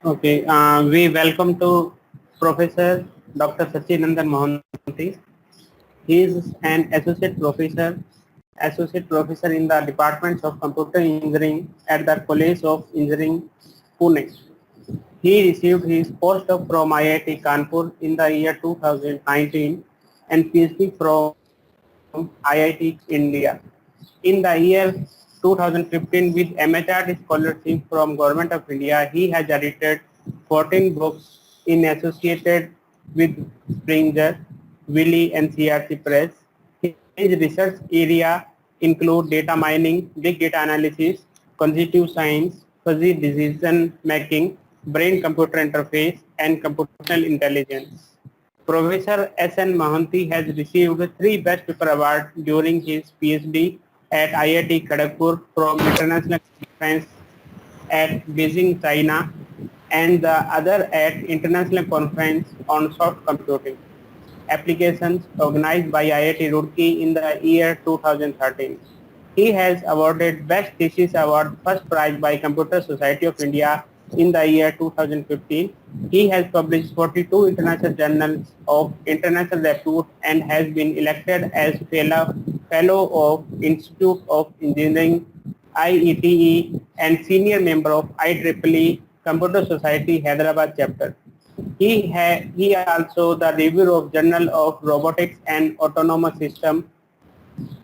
Okay, we welcome to Professor Dr. Sachinandan Mohanty. He is an associate professor in the Department of Computer Engineering at the College of Engineering, Pune. He received his postdoc from IIT Kanpur in the year 2019 and PhD from IIT India in the year 2015 with MHRD scholarship from Government of India. He has edited 14 books in associated with Springer, Wiley and CRC Press. His research area include data mining, big data analysis, cognitive science, fuzzy decision making, brain-computer interface, and computational intelligence. Professor S.N. Mohanty has received 3 Best Paper Awards during his PhD at IIT Kharagpur from International Conference at Beijing, China, and the other at International Conference on Soft Computing Applications organized by IIT Roorkee in the year 2013. He has awarded Best Thesis Award First Prize by Computer Society of India in the year 2015. He has published 42 international journals of international repute and has been elected as Fellow of Institute of Engineering IETE and senior member of IEEE Computer Society Hyderabad chapter. He also the reviewer of Journal of Robotics and Autonomous System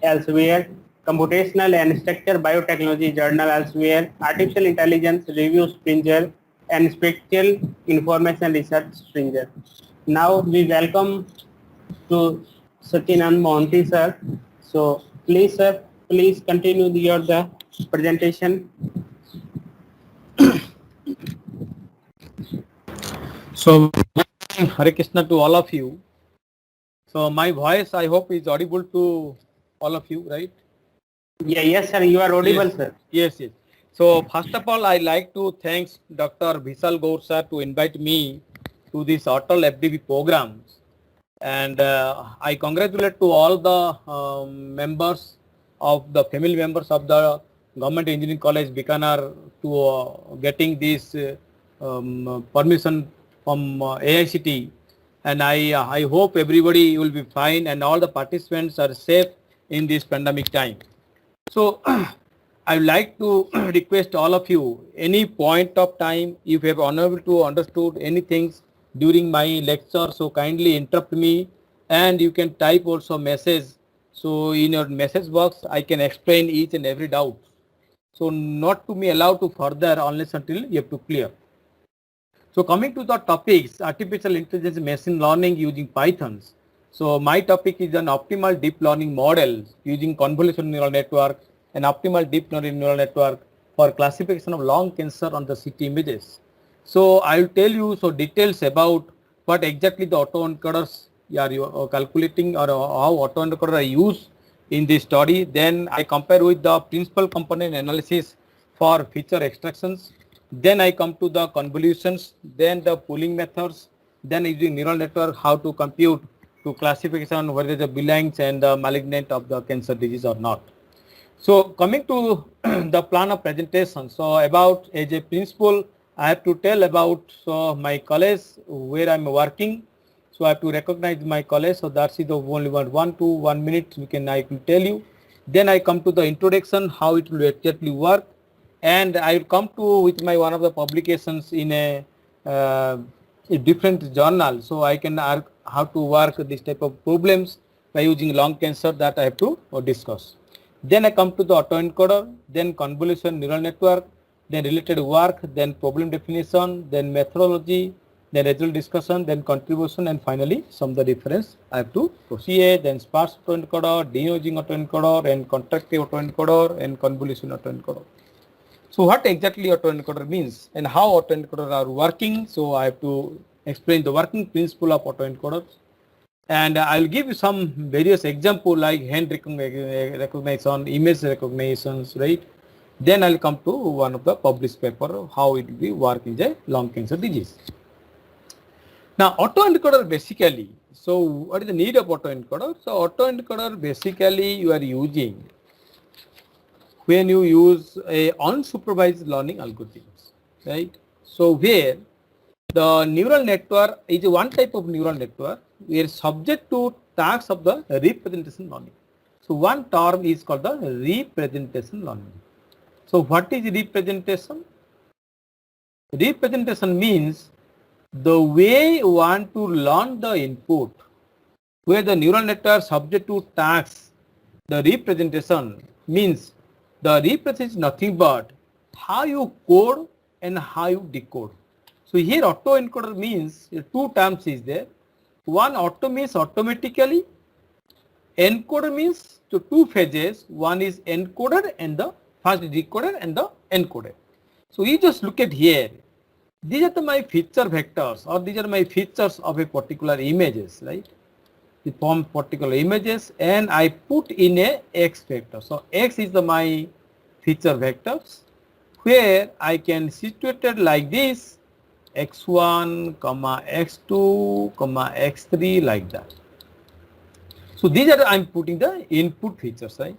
elsewhere, Computational and Structure Biotechnology Journal elsewhere, Artificial Intelligence Review Springer, and Spectral Information Research Springer. Now we welcome to Sachinand Mohanty sir. So please sir, please continue the presentation. So, Hare Krishna to all of you. So, my voice, I hope, is audible to all of you, right? Yeah, yes sir, you are audible Yes, sir. yes. So, first of all, I like to thank Dr. Vishal Gaur sir to invite me to this Atal FDB programs. And I congratulate to all the members of the family members of the Government Engineering College Bikaner to getting this permission from AICT, and I hope everybody will be fine and all the participants are safe in this pandemic time. So I would like to request all of you, any point of time, if you have unable to understood anything during my lecture, so kindly interrupt me, and you can type also message. So in your message box, I can explain each and every doubt. So not to be allowed to further unless until you have to clear. So coming to the topics, artificial intelligence, machine learning using Pythons. So my topic is an optimal deep learning models using convolutional neural network and optimal deep neural network for classification of lung cancer on the CT images. So I will tell you so details about what exactly the autoencoders are you calculating or how autoencoder are used in this study. Then I compare with the principal component analysis for feature extractions. Then I come to the convolutions, then the pooling methods, then using neural network how to compute to classification whether the benign and the malignant of the cancer disease or not. So coming to the plan of presentation, so about as a principal, I have to tell about so my college where I'm working. So I have to recognize my college. So that's the only 1 to 1 minute we can I will tell you. Then I come to the introduction, how it will exactly work, and I will come to with my one of the publications in a different journal. So I can how to work this type of problems by using lung cancer that I have to discuss. Then I come to the autoencoder, then convolution neural network, then related work, then problem definition, then methodology, then result discussion, then contribution, and finally some of the difference I have to CA, then sparse autoencoder, denoising autoencoder, and contractive autoencoder, and convolution autoencoder. So what exactly autoencoder means and how autoencoders are working? So I have to explain the working principle of autoencoders. And I'll give you some various example like hand recognition, image recognitions, right? Then I'll come to one of the published paper, how it will be work in the lung cancer disease. Now autoencoder basically, so what is the need of autoencoder? So autoencoder basically you are using when you use a unsupervised learning algorithms, right? So where the neural network is one type of neural network, we are subject to tasks of the representation learning. So one term is called the representation learning. So what is representation? Representation means the way you want to learn the input, where the neural network subject to tasks. The representation means the representation is nothing but how you code and how you decode. So here autoencoder means two terms is there. One, auto means automatically. Encoder means to two phases. One is encoder and the first decoder and the encoder. So you just look at here. These are my feature vectors, or these are my features of a particular images, right? The form particular images, and I put in a x vector. So x is my feature vectors, where I can situate it like this, x1, x2, x3, like that. So these are I'm putting the input features, right?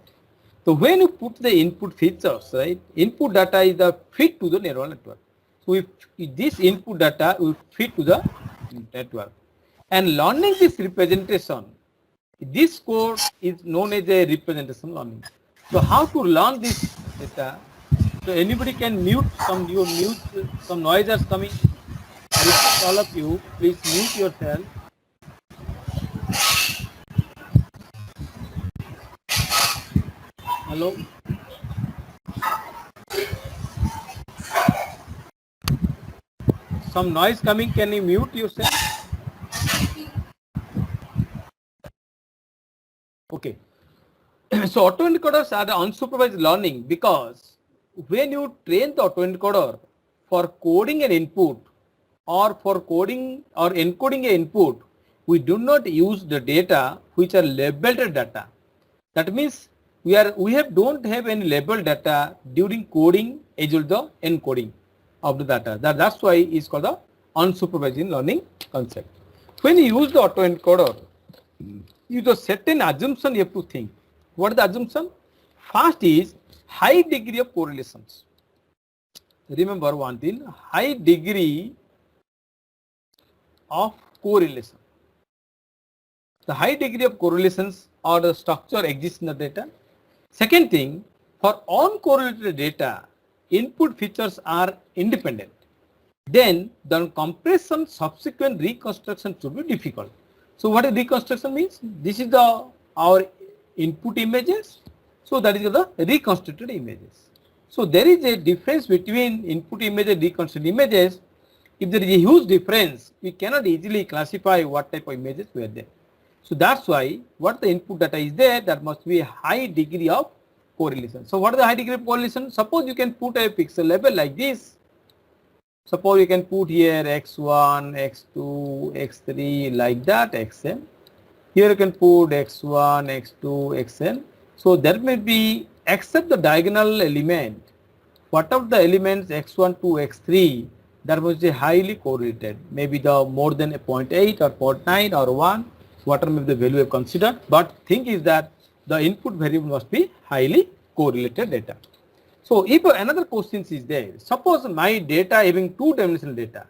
So when you put the input features, right, input data is the feed to the neural network. So if this input data will feed to the network, and learning this representation, this code is known as a representation learning. So how to learn this data? So anybody can mute some some noise is coming. I request all of you, please mute yourself. Hello. Some noise coming. Can you mute yourself? Okay. So autoencoders are the unsupervised learning, because when you train the autoencoder for coding an input or for coding or encoding an input, we do not use the data which are labeled data. That means don't have any labeled data during coding as well the encoding of the data. That's why it's called the unsupervised learning concept. When you use the autoencoder, you the certain assumption you have to think. What is the assumption? First is high degree of correlations. Remember one thing, high degree of correlation. The high degree of correlations or the structure exists in the data. Second thing, for uncorrelated data, input features are independent. Then the compression subsequent reconstruction should be difficult. So what is reconstruction means? This is our input images. So that is the reconstructed images. So there is a difference between input image and reconstructed images. If there is a huge difference, we cannot easily classify what type of images were there. So that's why what the input data is there, that must be a high degree of correlation. So what is the high degree of correlation? Suppose you can put a pixel label like this. Suppose you can put here x1, x2, x3, like that, xn. Here you can put x1, x2, xn. So there may be, except the diagonal element, what of the elements x1 to x3, that was a highly correlated, maybe the more than a 0.8 or 0.9 or 1, whatever may be the value we have considered. But thing is that the input variable must be highly correlated data. So if another question is there, suppose my data having two-dimensional data.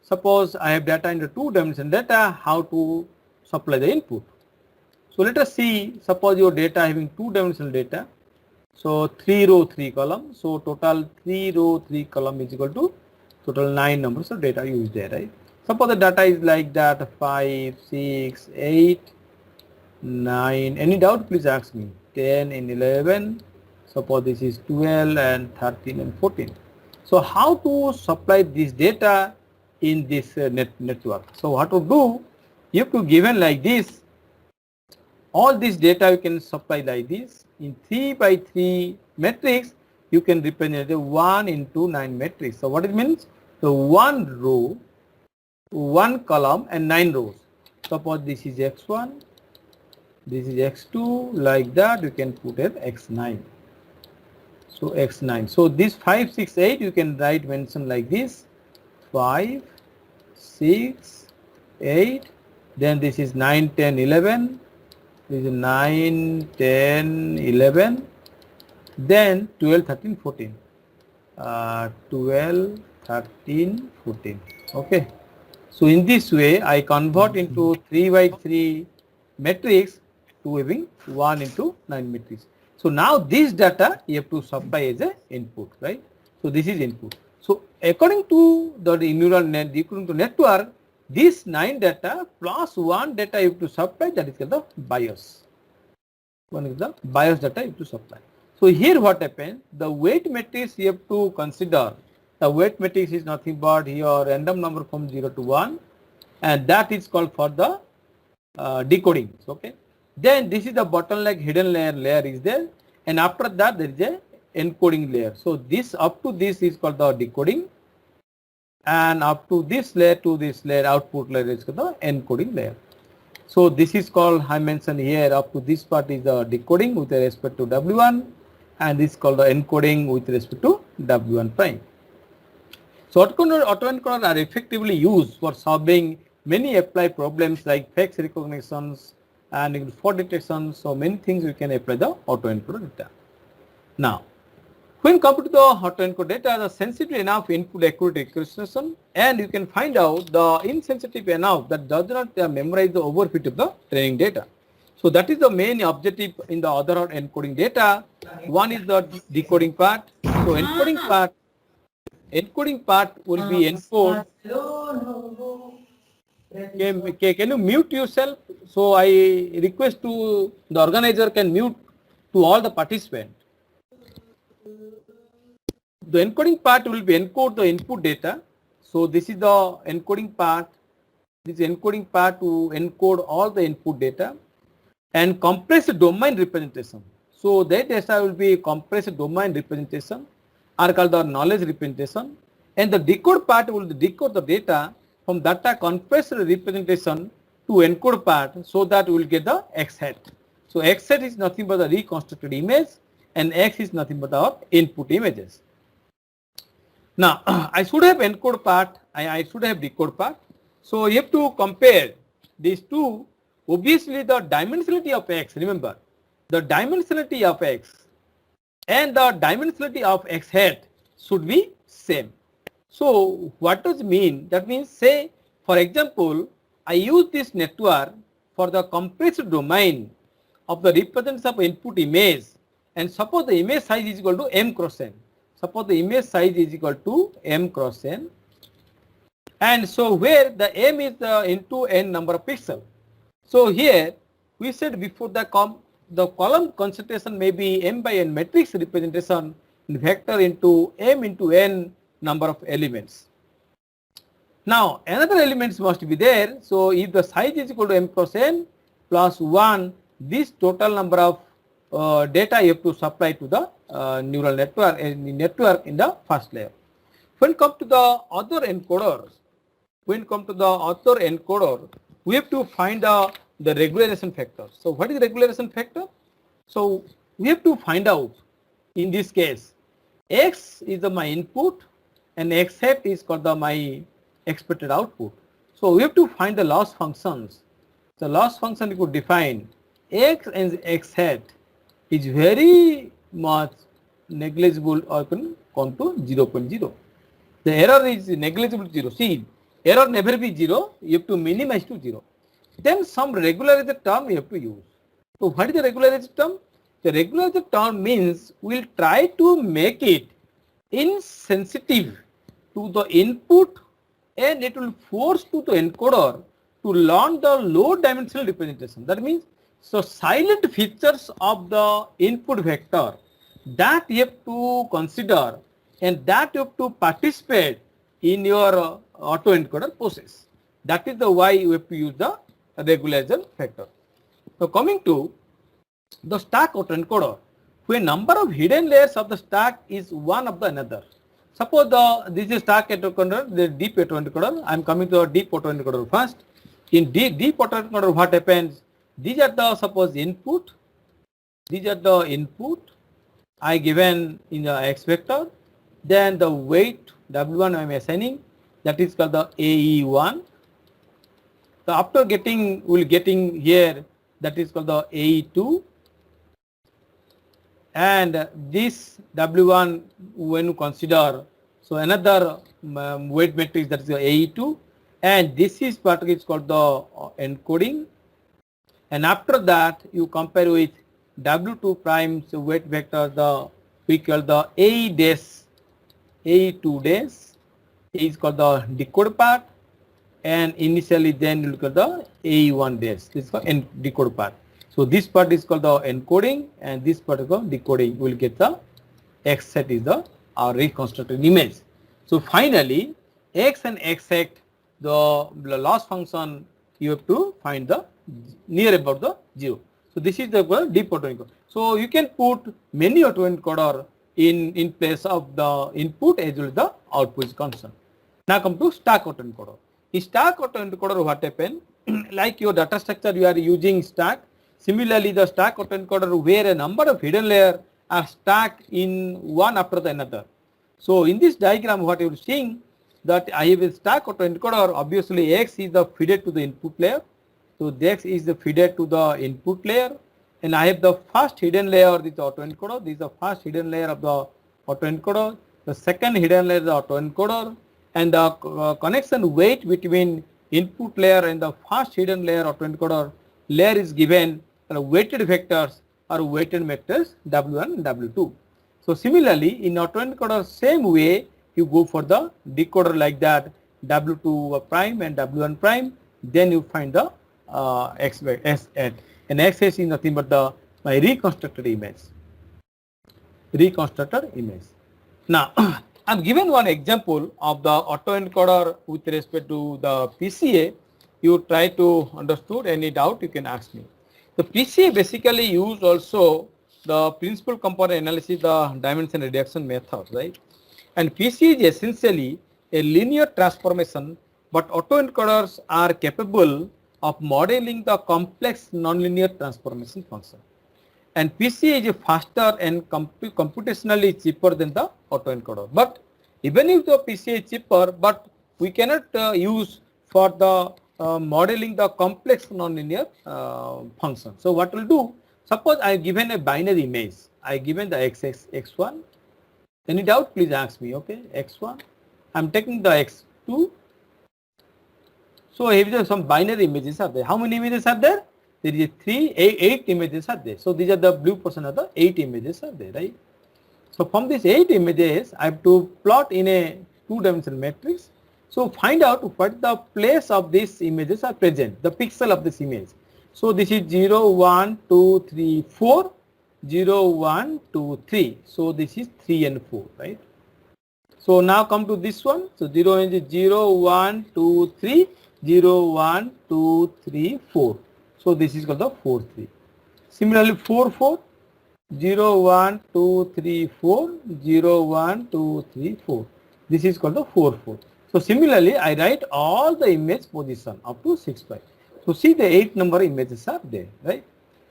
Suppose I have data into two-dimensional data, how to supply the input. So let us see, suppose your data having two-dimensional data. So 3 row, 3 column. So total 3 row, 3 column is equal to total 9 numbers of data used there, right? Suppose the data is like that, 5, 6, 8, 9. Any doubt, please ask me. 10 and 11. Suppose this is 12 and 13 and 14. So how to supply this data in this network? So what to do? You have to given like this. All this data you can supply like this. In 3 by 3 matrix, you can represent a 1 into 9 matrix. So what it means? So 1 row, 1 column and 9 rows. Suppose this is x1, this is x2, like that you can put it x9. So x9. So this 5, 6, 8 you can write mention like this. 5, 6, 8. Then this is 9, 10, 11. This is 9, 10, 11. Then 12, 13, 14. 12, 13, 14. Okay. So in this way, I convert into 3 by 3 matrix to having 1 into 9 matrix. So now this data you have to supply as a input, right? So this is input. So according to the neural net, according to network, this 9 data plus 1 data you have to supply, that is called the BIOS. One is the BIOS data you have to supply. So here what happens, the weight matrix you have to consider. The weight matrix is nothing but your random number from 0 to 1, and that is called for the decoding. Okay. Then this is the bottleneck hidden layer is there, and after that there is a encoding layer. So this up to this is called the decoding, and up to this layer to this layer output layer is called the encoding layer. So this is called, I mentioned here, up to this part is the decoding with respect to W1, and this is called the encoding with respect to W1 prime. So autoencoder are effectively used for solving many applied problems like face recognitions and fault detection. So many things we can apply the autoencoder data. Now, when compared to the autoencoder data, the sensitive enough input accurate recognition, and you can find out the insensitive enough that does not memorize the overfit of the training data. So that is the main objective in the other encoding data. One is the decoding part. So encoding part will be encoded. Can you mute yourself? So I request to the organizer can mute to all the participants. The encoding part will be encode the input data. So this is the encoding part. This encoding part to encode all the input data and compress the domain representation. So that data will be compressed domain representation, are called the knowledge representation, and the decode part will decode the data from data compressed representation to encode part, so that we will get the X hat. So X hat is nothing but the reconstructed image, and X is nothing but our input images. Now I should have encode part, I should have decode part. So you have to compare these two. Obviously the dimensionality of X, remember, the dimensionality of X and the dimensionality of X hat should be same. So what does it mean? That means, say for example, I use this network for the compressed domain of the representation of input image, and suppose the image size is equal to m cross n. Suppose the image size is equal to m cross n, and so where the m is the into n number of pixels. So here we said before the column concentration may be m by n matrix representation in vector into m into n number of elements. Now another elements must be there. So if the size is equal to m cross n plus 1, this total number of data you have to supply to the neural network in the first layer. When come to the other encoders, we have to find the regularization factor. So what is regularization factor? So we have to find out, in this case, X is my input and X hat is called my expected output. So we have to find the loss functions. The loss function we could define X and X hat is very much negligible, or can come to 0.0. The error is negligible to 0. See, error never be 0, you have to minimize to 0. Then some regularizer term you have to use. So what is the regularizer term? The regularizer term means we will try to make it insensitive to the input, and it will force to the encoder to learn the low dimensional representation. That means, so silent features of the input vector that you have to consider, and that you have to participate in your autoencoder process. That is the why you have to use the regularization factor. So coming to the stack autoencoder, when number of hidden layers of the stack is one of the another. Suppose this is stack autoencoder, the deep autoencoder. I am coming to a deep autoencoder first. In deep autoencoder, what happens? These are the suppose input. These are the input I given in the X vector. Then the weight W1 I am assigning, that is called the AE1. So after getting here, that is called the AE2. And this W1, when you consider So another weight matrix, that is AE2, and this is what is called the encoding. And after that, you compare with W2 prime's weight vector, we call the AE dash, AE2 dash is called the decode part, and initially then you look at the AE1 dash. This is called decode part. So this part is called the encoding, and this part is called decoding. We will get the X set is the our reconstructed image. So finally, X and X set, the loss function, you have to find the near about the 0. So this is the deep autoencoder. So you can put many autoencoder in place of the input as well as the output is concerned. Now come to stack autoencoder. In stack autoencoder, what happen? Like your data structure, you are using stack. Similarly, the stack autoencoder where a number of hidden layers are stacked in one after the another. So in this diagram, what you are seeing, that I have a stack autoencoder. Obviously, X is the feeder to the input layer. So X is the feeder to the input layer, and I have the first hidden layer, this autoencoder. This is the first hidden layer of the autoencoder. The second hidden layer is the autoencoder, and the connection weight between input layer and the first hidden layer autoencoder layer is given weighted vectors or weighted vectors W1 and W2. So similarly, in autoencoder, same way you go for the decoder like that, W2 prime and W1 prime, then you find the X at, and X is nothing but the my reconstructed image. Now I'm given one example of the autoencoder with respect to the PCA. You try to understood. Any doubt you can ask me. The PCA basically use also the principal component analysis, the dimension reduction method, right? And PCA is essentially a linear transformation, but autoencoders are capable of modeling the complex nonlinear transformation function. And PCA is faster and computationally cheaper than the autoencoder. But even if the PCA is cheaper, but we cannot use for the modeling the complex nonlinear function. So what we'll do, suppose I have given a binary image. I have given the x1. Any doubt, please ask me, okay? X1. I am taking the x2. So here some binary images are there. How many images are there? There is 8 images are there. So these are the blue portion of the 8 images are there, right? So from these 8 images, I have to plot in a 2-dimensional matrix. So find out what the place of these images are present, the pixel of this image. So this is 0, 1, 2, 3, 4, 0, 1, 2, 3. So this is 3 and 4, right? So now come to this one. So 0 is 0, 1, 2, 3, 0, 1, 2, 3, 4. So this is called the 4, 3. Similarly 4, 4, 0, 1, 2, 3, 4, 0, 1, 2, 3, 4. This is called the 4, 4. So similarly, I write all the image position up to 6, 5. So see the 8 number images are there, right?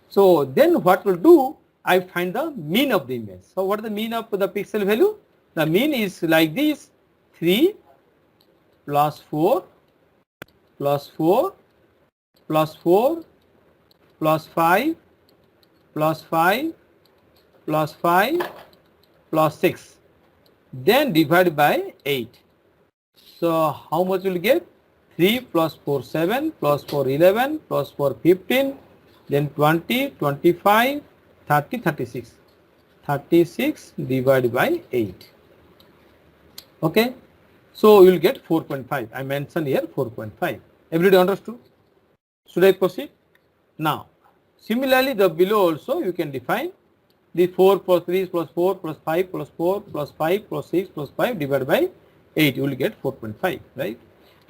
So then what we'll do, I find the mean of the image. So what is the mean of the pixel value? The mean is like this: 3 plus 4 plus 4 plus 4 plus 5 plus 5 plus 5 plus 6, then divide by 8. So how much will get? 3 plus 4, 7 plus 4, 11 plus 4, 15, then 20, 25, 30, 36. 36 divided by 8. Okay. So you will get 4.5. I mentioned here 4.5. Everybody understood? Should I proceed? Now, similarly, the below also you can define the 4 plus 3 plus 4 plus 5 plus 4 plus 5 plus 6 plus 5 divided by 8. You will get 4.5, right?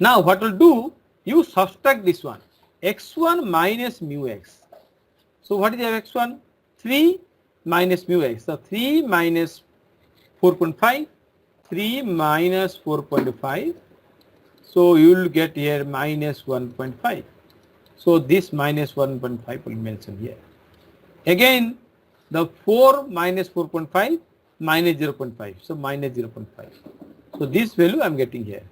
Now, what will do? You subtract this one, x1 minus mu x. So what is your x1? 3 minus mu x. So 3 minus 4.5, 3 minus 4.5. So you will get here minus 1.5. So this minus 1.5 will mention here. Again, the 4 minus 4.5 minus 0.5. So minus 0.5. So this value I am getting here.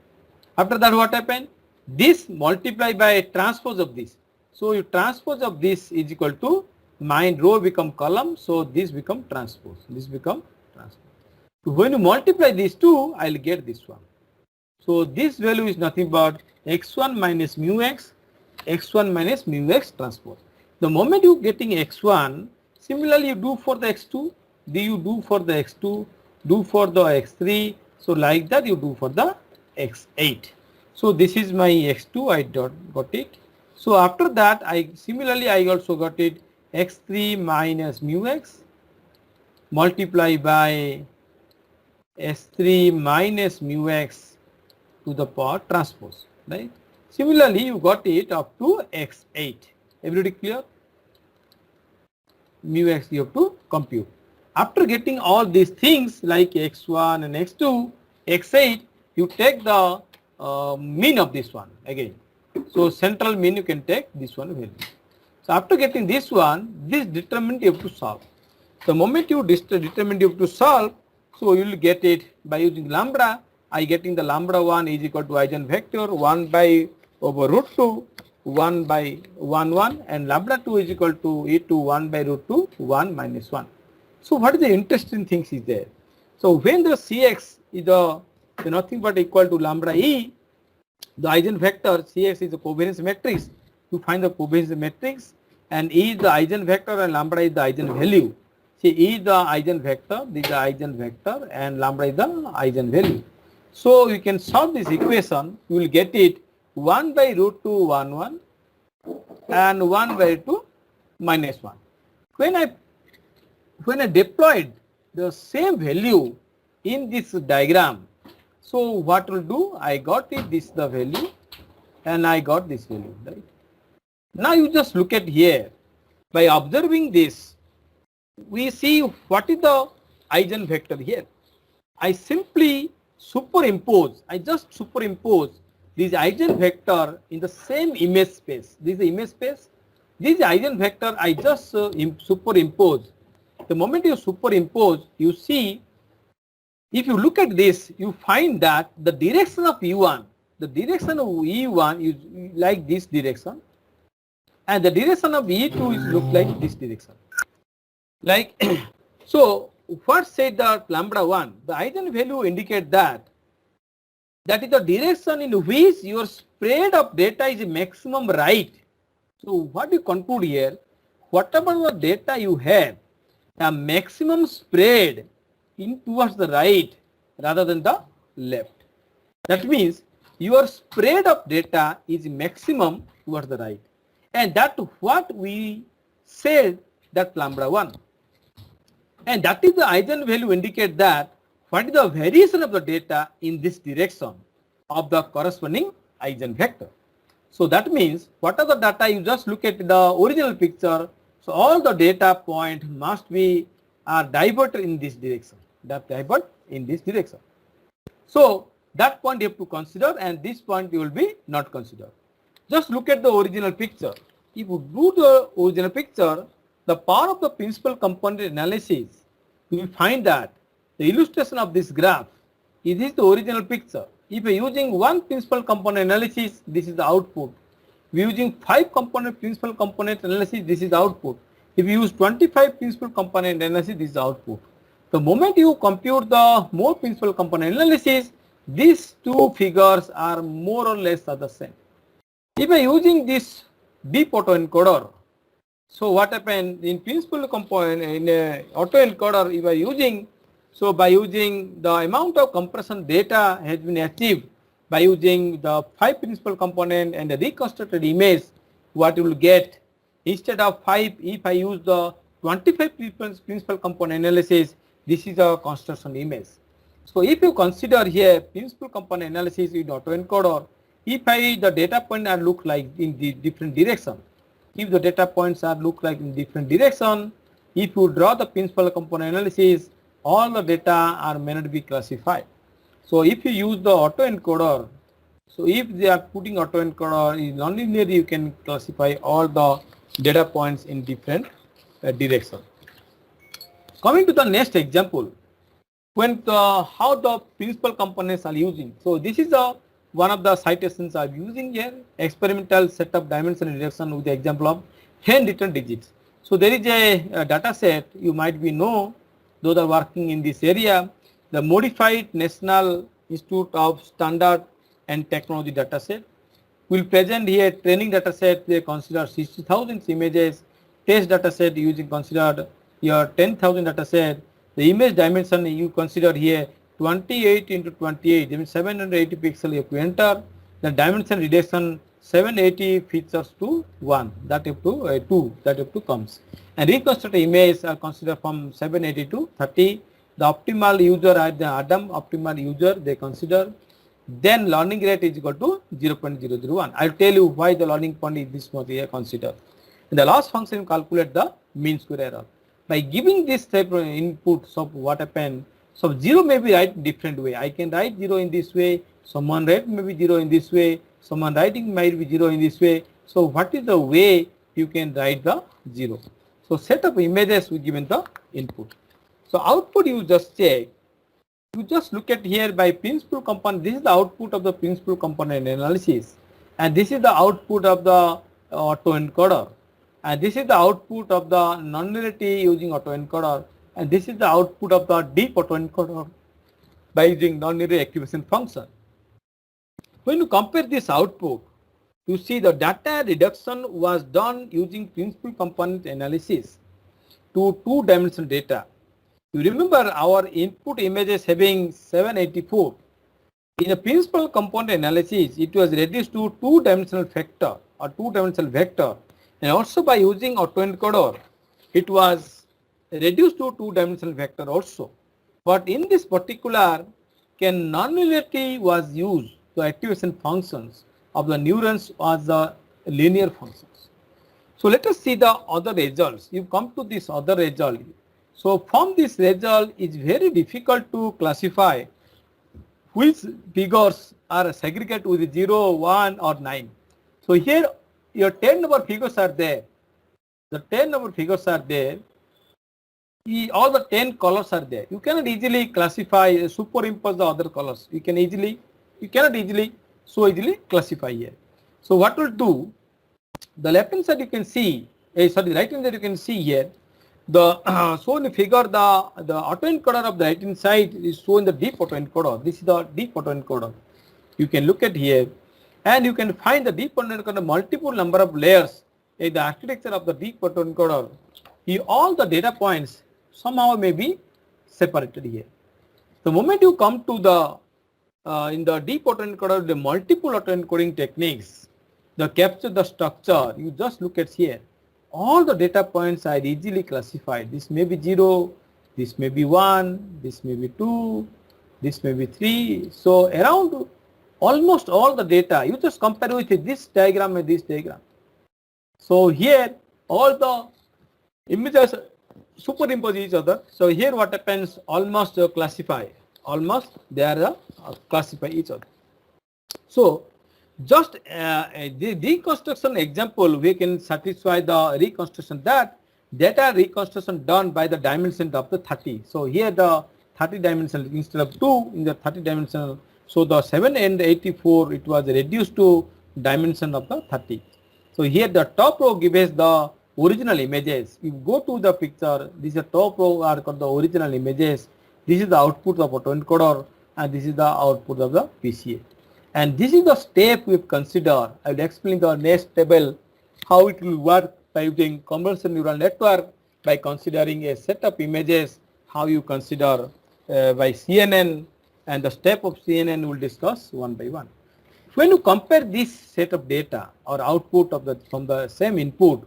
After that, what happened? This multiplied by a transpose of this. So your transpose of this is equal to row become column. So this become transpose. This become transpose. When you multiply these two, I'll get this one. So this value is nothing but x1 minus mu x, x1 minus mu x transpose. The moment you getting x1, similarly you do for the x2, you do for the x2, do for the x3, so like that you do for the x8. So this is my x2, I got it. So after that, I also got it x3 minus mu x multiply by s3 minus mu x to the power transpose, right? Similarly, you got it up to x8. Everybody clear? Mu x you have to compute. After getting all these things like x1 and x2, x8, you take the mean of this one again. So central mean you can take this one value. So after getting this one, this determinant you have to solve. The moment you determine you have to solve, so you will get it by using lambda. I getting the lambda 1 is equal to eigenvector 1 by over root 2, 1 by 1 1, and lambda 2 is equal to e to 1 by root 2, 1 minus 1. So what is the interesting things is there? So when the Cx is nothing but equal to lambda e, the eigenvector Cx is a covariance matrix. You find the covariance matrix, and E is the eigenvector and lambda is the eigenvalue. See, E is the eigenvector, this is the eigenvector, and lambda is the eigenvalue. So you can solve this equation, you will get it 1 by root 2 1 1 and 1 by 2 minus 1. When I deployed the same value in this diagram, so what will do? I got it, this is the value, and I got this value, right? Now you just look at here. By observing this, we see what is the eigenvector here. I simply superimpose, I just superimpose this eigenvector in the same image space. This is the image space. This eigenvector I just superimpose. The moment you superimpose, you see, if you look at this, you find that the direction of E1, the direction of E1 is like this direction, and the direction of E2 is look like this direction. Like, so what said the lambda 1? The eigenvalue indicate that is the direction in which your spread of data is maximum right. So what you conclude here, whatever the data you have, the maximum spread in towards the right rather than the left. That means your spread of data is maximum towards the right. And that's what we said that lambda 1. And that is the eigenvalue indicate that what is the variation of the data in this direction of the corresponding eigenvector. So that means what are the data, you just look at the original picture. So all the data point must be diverted in this direction. That divert in this direction. So that point you have to consider, and this point you will be not consider. Just look at the original picture. If you do the original picture, the power of the principal component analysis, you will find that the illustration of this graph is the original picture. If you are using one principal component analysis, this is the output. If you are using 5 component principal component analysis, this is the output. If you use 25 principal component analysis, this is the output. The moment you compute the more principal component analysis, these two figures are more or less the same. If I am using this deep autoencoder, so what happened in principal component in autoencoder, if I am using, so by using the amount of compression data has been achieved by using the 5 principal component and the reconstructed image, what you will get instead of 5, if I use the 25 principal component analysis, this is a construction image. So if you consider here principal component analysis in autoencoder, if the data points are look like in the different direction, if the data points are look like in different direction, if you draw the principal component analysis, all the data are may not be classified. So if you use the autoencoder, so if they are putting autoencoder in nonlinear, you can classify all the data points in different direction. Coming to the next example, when how the principal components are using. So this is one of the citations I'm using here, experimental setup dimension reduction with the example of handwritten digits. So there is a data set, you might be know, those are working in this area. the modified National Institute of Standard and Technology dataset. We'll present here training dataset. They consider 60,000 images. Test dataset using considered your 10,000 dataset. The image dimension you consider here 28 into 28, that means 780 pixels you have to enter. The dimension reduction 780 features to 1, that up to 2, that up to comes. And reconstructed image are considered from 780 to 30. The optimal user are the Adam optimal user they consider. Then learning rate is equal to 0.001. I'll tell you why the learning point is this much here considered. In the last function, calculate the mean square error. By giving this type of input, so what happened? So 0 may be write different way. I can write 0 in this way. Someone write maybe 0 in this way. Someone writing might be 0 in this way. So what is the way you can write the 0? So set of images we given the input. So output you just check. You just look at here by principal component. This is the output of the principal component analysis, and this is the output of the autoencoder, and this is the output of the nonlinearity using autoencoder, and this is the output of the deep autoencoder by using nonlinear activation function. When you compare this output, you see the data reduction was done using principal component analysis to two-dimensional data. You remember our input images having 784. In the principal component analysis, it was reduced to two-dimensional factor or two-dimensional vector, and also by using autoencoder, it was reduced to two-dimensional vector also. But in this particular, nonlinearity was used. The activation functions of the neurons as the linear functions. So let us see the other results. You come to this other result. So from this result, it's very difficult to classify which figures are segregated with 0, 1 or 9. So here your 10 number figures are there. The 10 number figures are there. All the 10 colors are there. You cannot easily classify, superimpose the other colors. You cannot easily classify here. So what we'll do, the left hand side you can see, the right hand side you can see here, so in the figure the autoencoder of the right hand side is shown the deep autoencoder. This is the deep autoencoder. You can look at here and you can find the deep autoencoder multiple number of layers in the architecture of the deep autoencoder. All the data points somehow may be separated here. The moment you come to the in the deep autoencoder, the multiple autoencoding techniques, the capture the structure, you just look at here. All the data points are easily classified. This may be 0, this may be 1, this may be 2, this may be 3. So around almost all the data, you just compare with this diagram and this diagram. So here all the images superimpose each other. So here what happens, almost classify, almost they are classify each other. So just the reconstruction example, we can satisfy the reconstruction, that data reconstruction done by the dimension of the 30. So here the 30 dimensional instead of 2 in the 30 dimensional. So the 784 it was reduced to dimension of the 30. So here the top row gives the original images. You go to the picture, this is the top row are called the original images. This is the output of autoencoder and this is the output of the PCA. And this is the step we've considered. I will explain the next table how it will work by using convolutional neural network, by considering a set of images, how you consider by CNN, and the step of CNN we'll discuss one by one. When you compare this set of data or output of from the same input,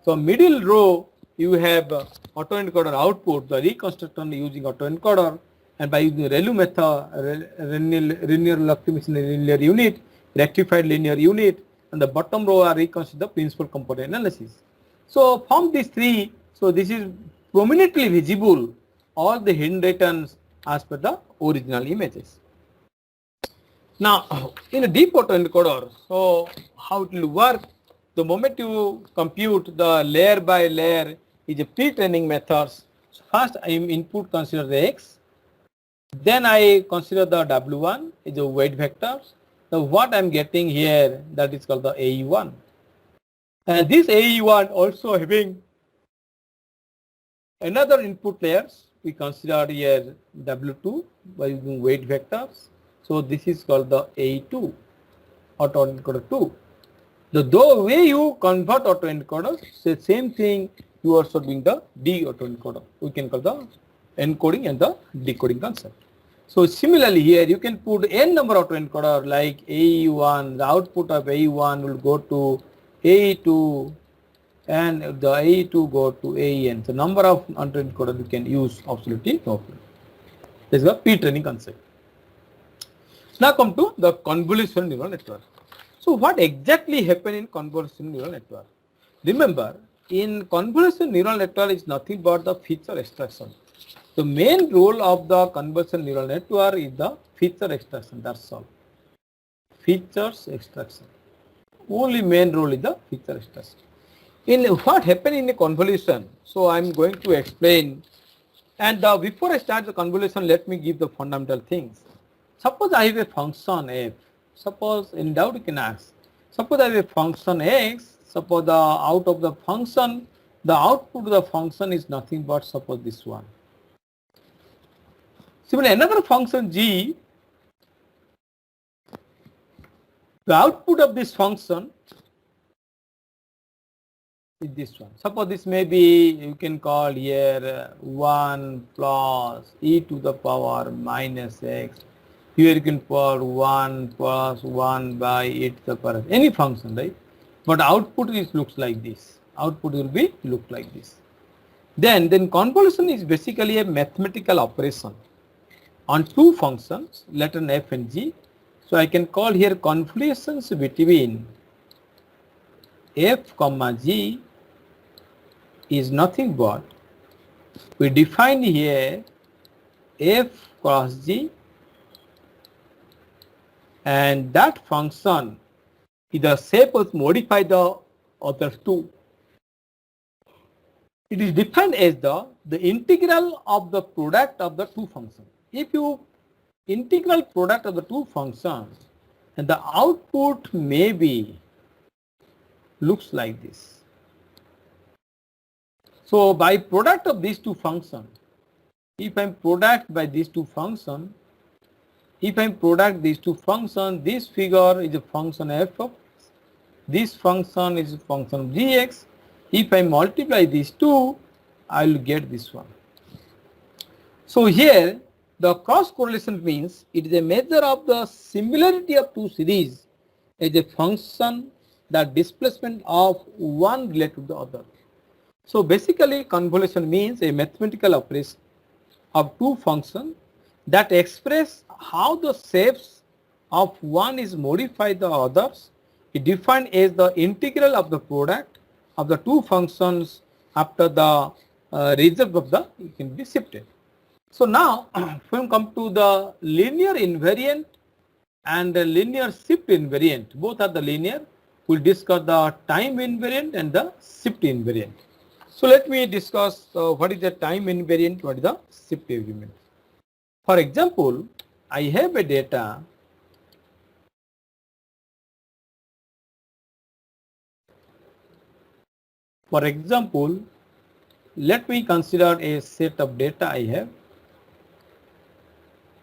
so middle row you have autoencoder output, the reconstruction using autoencoder, and by using ReLU method, linear optimization linear unit, rectified linear unit, and the bottom row are reconstruct the principal component analysis. So from these three, so this is prominently visible all the hidden returns as per the original images. Now in a deep autoencoder, so how it will work, the moment you compute the layer by layer is a pre-training methods. So first I input consider the X, then I consider the W1 is a weight vector. So what I'm getting here, that is called the AE1. And this AE1 also having another input layers. we consider here W2 by using weight vectors. So this is called the A2 autoencoder 2. The way you convert autoencoder, the same thing you are also doing the D autoencoder. We can call the encoding and the decoding concept. So similarly here you can put n number of autoencoder like AE1, the output of AE1 will go to AE2 and the AE2 go to AEN. So number of autoencoder you can use absolutely no problem. This is the pre-training concept. Now come to the convolutional neural network. So what exactly happened in convolutional neural network? Remember, in convolutional neural network is nothing but the feature extraction. The main role of the convolutional neural network is the feature extraction. That's all. Features extraction. Only main role is the feature extraction. In what happened in a convolution? So I am going to explain. And before I start the convolution, let me give the fundamental things. Suppose I have a function f. Suppose in doubt you can ask. Suppose I have a function x. Suppose out of the function, the output of the function is nothing but suppose this one. Similarly, another function g. The output of this function is this one. Suppose this may be, you can call here 1 plus e to the power minus x. Here you can put 1 plus 1 by e to the power, any function, right? But output is looks like this. Output will be look like this. Then convolution is basically a mathematical operation on two functions, let n f and g. So I can call here convolutions between f comma g is nothing but, we define here f cross g, and that function is the shape of modify the other two. It is defined as the integral of the product of the two functions. If you integral product of the two functions, and the output may be looks like this. So by product of these two functions, if I am product by these two functions, if I product these two functions, this figure is a function f of x, this function is a function of gx. If I multiply these two, I will get this one. So here the cross correlation means it is a measure of the similarity of two series as a function that displacement of one related to the other. So basically convolution means a mathematical operation of two functions that express how the shapes of one is modified the others. It defined as the integral of the product of the two functions after the result of the it can be shifted. So now when we come to the linear invariant and the linear shift invariant, both are the linear. We'll discuss the time invariant and the shift invariant. So let me discuss what is the time invariant, what is the shift invariant. For example, I have a data For example, let me consider a set of data I have.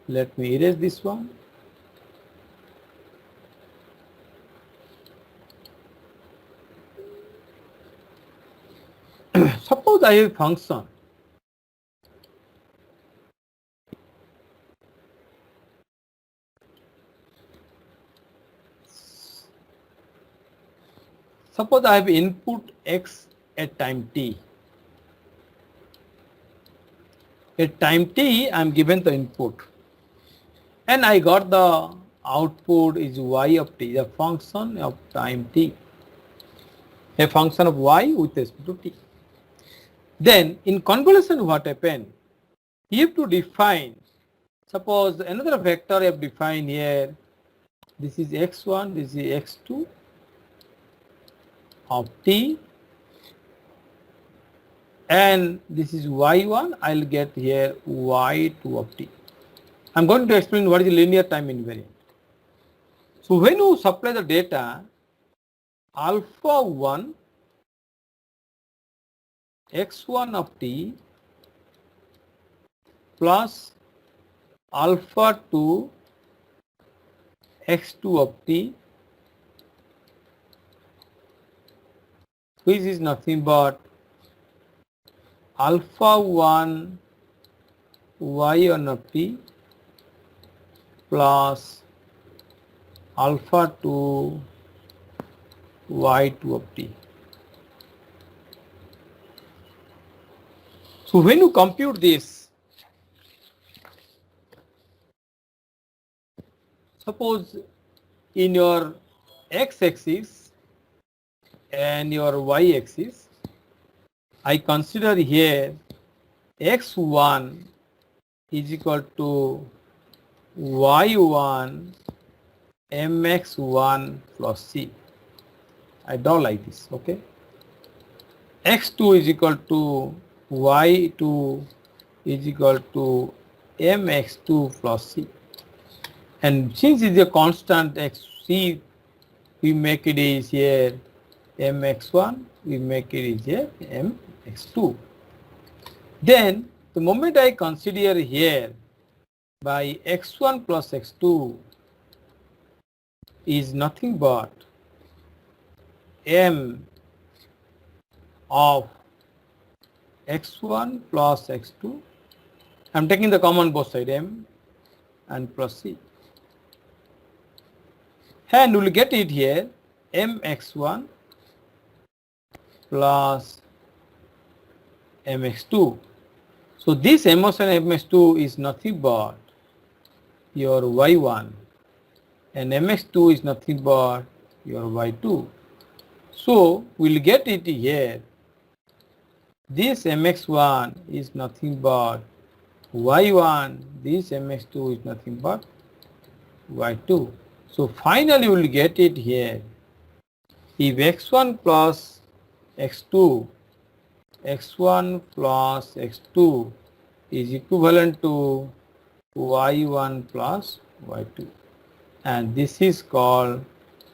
Let me erase this one. Suppose I have a function. Suppose I have input x at time t. At time t, I am given the input, and I got the output is y of t, a function of time t, a function of y with respect to t. Then in convolution, what happened? You have to define. Suppose another vector I have defined here. This is x1, this is x2 of t, and this is y1. I'll get here y2 of t. I'm going to explain what is the linear time invariant. So when you supply the data alpha 1 x1 of t plus alpha 2 x2 of t, which is nothing but alpha 1 y1 of t plus alpha 2 y2 of t. So when you compute this, suppose in your x-axis and your y-axis, I consider here x1 is equal to y1 mx1 plus c. I draw like this, okay? x2 is equal to y2 is equal to mx2 plus c. And since it is a constant xc, we make it is here mx1, we make it is here mx2. Then the moment I consider here by x1 plus x2 is nothing but m of x1 plus x2. I am taking the common both side m and plus c. And we will get it here mx1 plus mx2. So this m1 and mx2 is nothing but your y1 and mx2 is nothing but your y2. So we will get it here. This mx1 is nothing but y1, this mx2 is nothing but y2. So finally we will get it here. If x1 plus x2, x1 plus x2 is equivalent to y1 plus y2, and this is called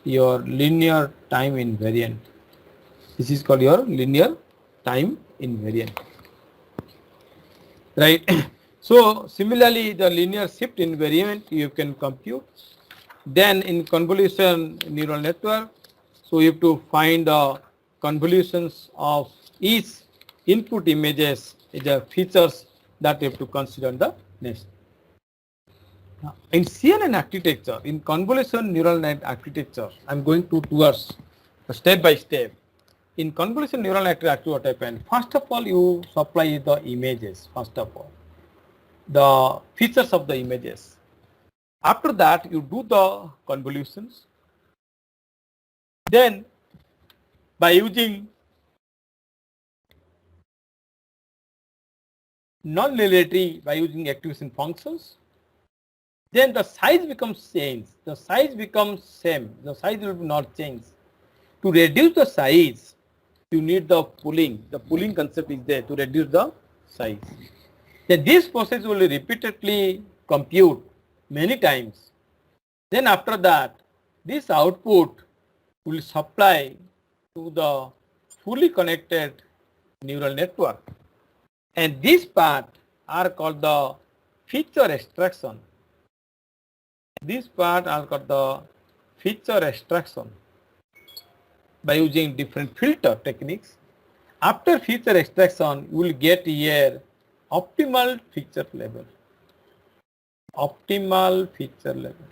your linear time invariant. This is called your linear time invariant, right? So similarly, the linear shift invariant you can compute. Then in convolution neural network, so you have to find the convolutions of each input images, the features that you have to consider in the next. In CNN architecture, in convolution neural net architecture, I am going towards step by step. In convolution neural network, what happens? First of all, you supply the images. First of all, the features of the images. After that, you do the convolutions. Then, by using non-linearity, by using activation functions, then the size becomes changed. The size becomes same. The size will not change. To reduce the size, you need the pooling. The pooling concept is there to reduce the size. Then this process will repeatedly compute many times. Then after that, this output will supply to the fully connected neural network. And this part are called the feature extraction. This part are called the feature extraction by using different filter techniques. After feature extraction, you will get here optimal feature level. Optimal feature level.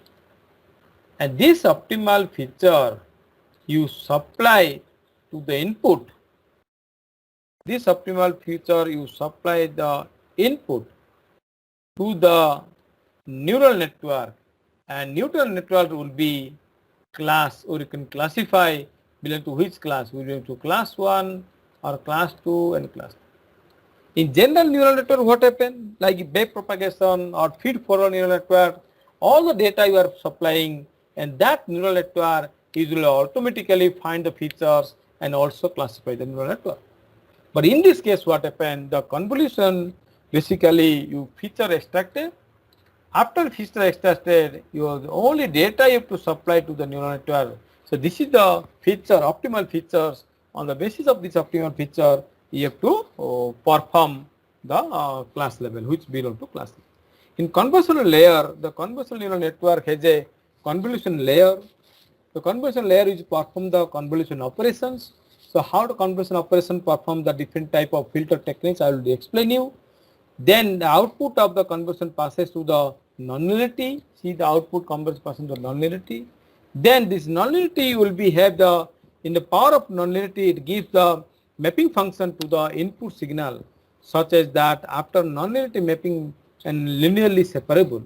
And this optimal feature you supply to the input. This optimal feature you supply the input to the neural network, and neural network will be class, or you can classify belong to which class. We belong to class 1 or class 2 and class 3. In general neural network, what happens? Like back propagation or feed forward neural network, all the data you are supplying, and that neural network will automatically find the features and also classify the neural network. But in this case, what happened? The convolution, basically you feature extracted. After feature extracted, the only data you have to supply to the neural network. So this is the feature, optimal features. On the basis of this optimal feature, you have to perform the class level, which belong to class level. In convolutional layer, the convolutional neural network has a convolution layer. The convolution layer is perform the convolution operations. So how the convolution operation perform the different type of filter techniques, I will explain you. Then the output of the convolution passes to the nonlinearity. See the output conversion passes to nonlinearity. Then this nonlinearity will be have the, in the power of nonlinearity, it gives the mapping function to the input signal, such as that after nonlinearity mapping and linearly separable,